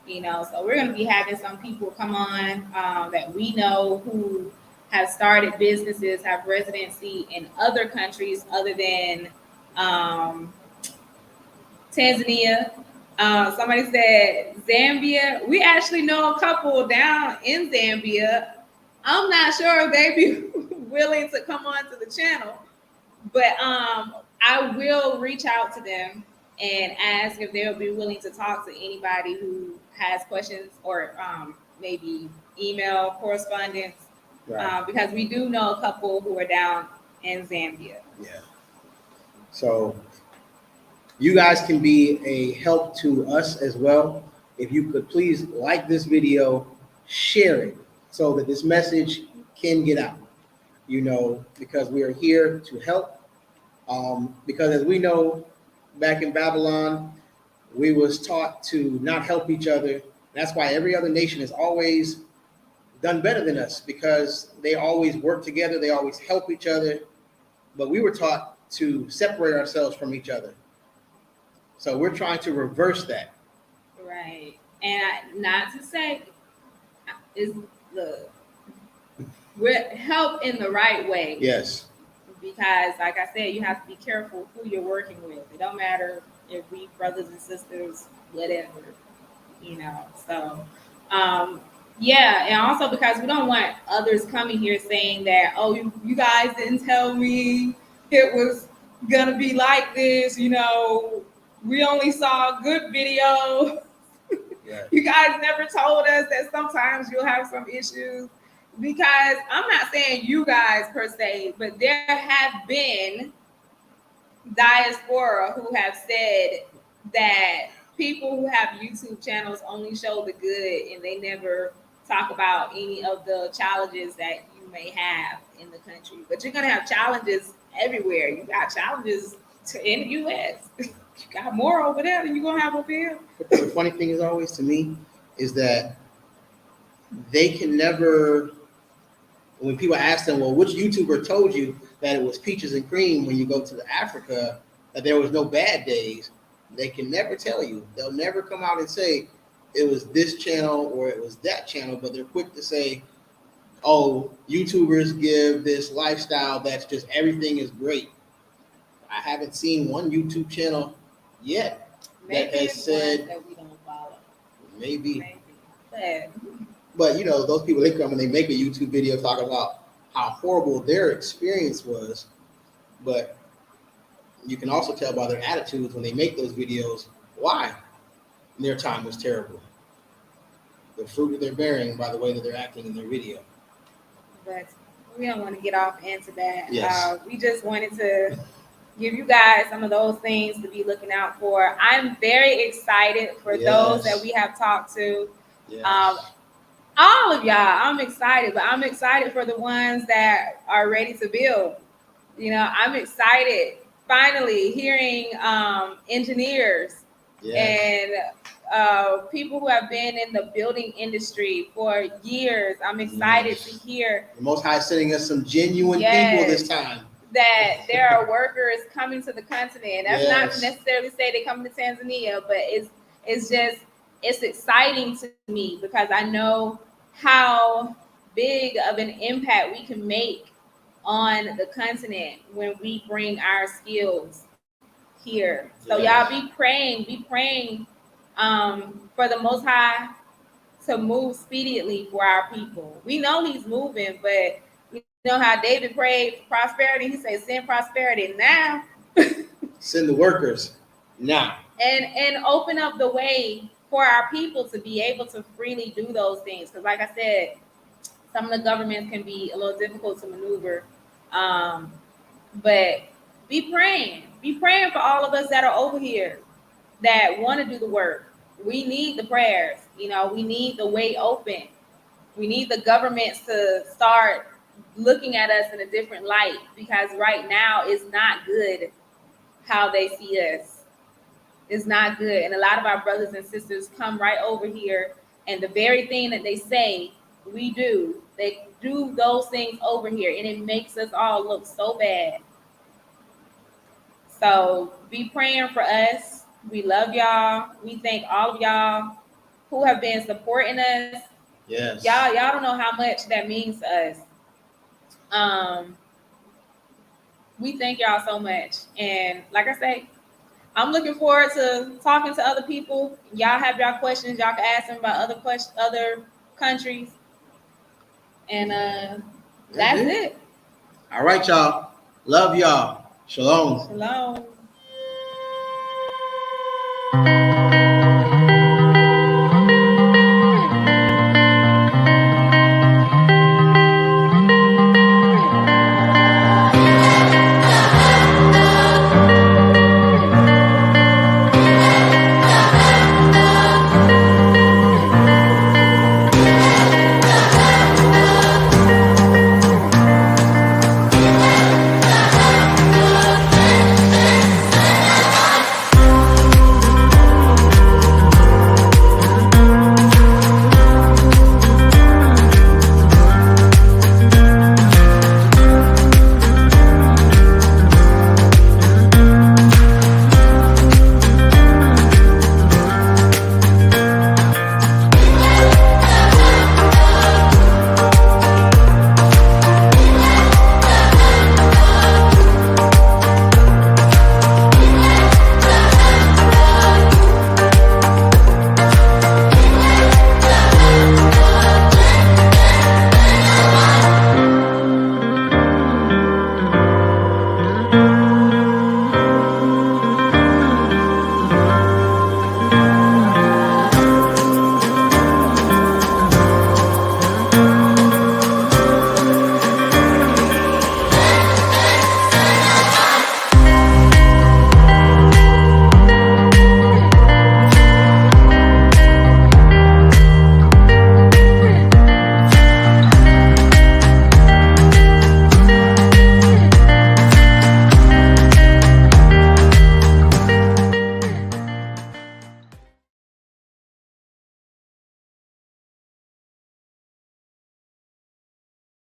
you know. So we're going to be having some people come on that we know who have started businesses, have residency in other countries other than Tanzania. Somebody said Zambia. We actually know a couple down in Zambia. I'm not sure if they'd be willing to come on to the channel, but I will reach out to them and ask if they'll be willing to talk to anybody who has questions or maybe email correspondence. Right. Because we do know a couple who are down in Zambia. Yeah. So you guys can be a help to us as well. If you could please like this video, share it so that this message can get out, you know, because we are here to help. Because as we know, back in Babylon, we was taught to not help each other. That's why every other nation has always done better than us because they always work together. They always help each other. But we were taught to separate ourselves from each other. So we're trying to reverse that. Right. And not to say we're help in the right way. Yes. Because like I said, you have to be careful who you're working with. It don't matter if we brothers and sisters, whatever, you know. So yeah, and also because we don't want others coming here saying that, oh, you guys didn't tell me it was gonna be like this, you know. We only saw a good video. Yeah. You guys never told us that sometimes you'll have some issues. Because I'm not saying you guys per se, but there have been diaspora who have said that people who have YouTube channels only show the good and they never talk about any of the challenges that you may have in the country. But you're going to have challenges everywhere. You got challenges in the U.S. You got more over there than you're going to have over here. But the funny thing is always to me is that they can never... When people ask them, well, which YouTuber told you that it was peaches and cream when you go to Africa, that there was no bad days, they can never tell you. They'll never come out and say it was this channel or it was that channel, but they're quick to say oh, YouTubers give this lifestyle that's just everything is great. I haven't seen one YouTube channel yet that has said that we don't follow. Maybe. But you know, those people, they come and they make a YouTube video talking about how horrible their experience was, but you can also tell by their attitudes when they make those videos why their time was terrible. The fruit that they're bearing by the way that they're acting in their video. But we don't want to get off into that. Yes. We just wanted to give you guys some of those things to be looking out for. I'm very excited for those that we have talked to. Yes. All of y'all, I'm excited, but I'm excited for the ones that are ready to build. You know, I'm excited finally hearing engineers and people who have been in the building industry for years. I'm excited to hear the Most High sending us some genuine people this time. That there are workers coming to the continent. That's not to necessarily say they come to Tanzania, but it's exciting to me because I know how big of an impact we can make on the continent when we bring our skills here. So y'all be praying for the Most High to move speedily for our people. We know he's moving, but you know how David prayed for prosperity? He said, send prosperity now. Send the workers now. And open up the way for our people to be able to freely do those things. Because like I said, some of the governments can be a little difficult to maneuver. But be praying. Be praying for all of us that are over here that want to do the work. We need the prayers. You know, we need the way open. We need the governments to start looking at us in a different light, because right now it's not good how they see us. It's not good. And a lot of our brothers and sisters come right over here, and the very thing that they say we do, they do those things over here, and it makes us all look so bad. So be praying for us. We love y'all. We thank all of y'all who have been supporting us. Yes. Y'all don't know how much that means to us. We thank y'all so much. And like I say, I'm looking forward to talking to other people. Y'all have y'all questions. Y'all can ask them about other countries. And that's it. All right, y'all. Love y'all. Shalom. Shalom.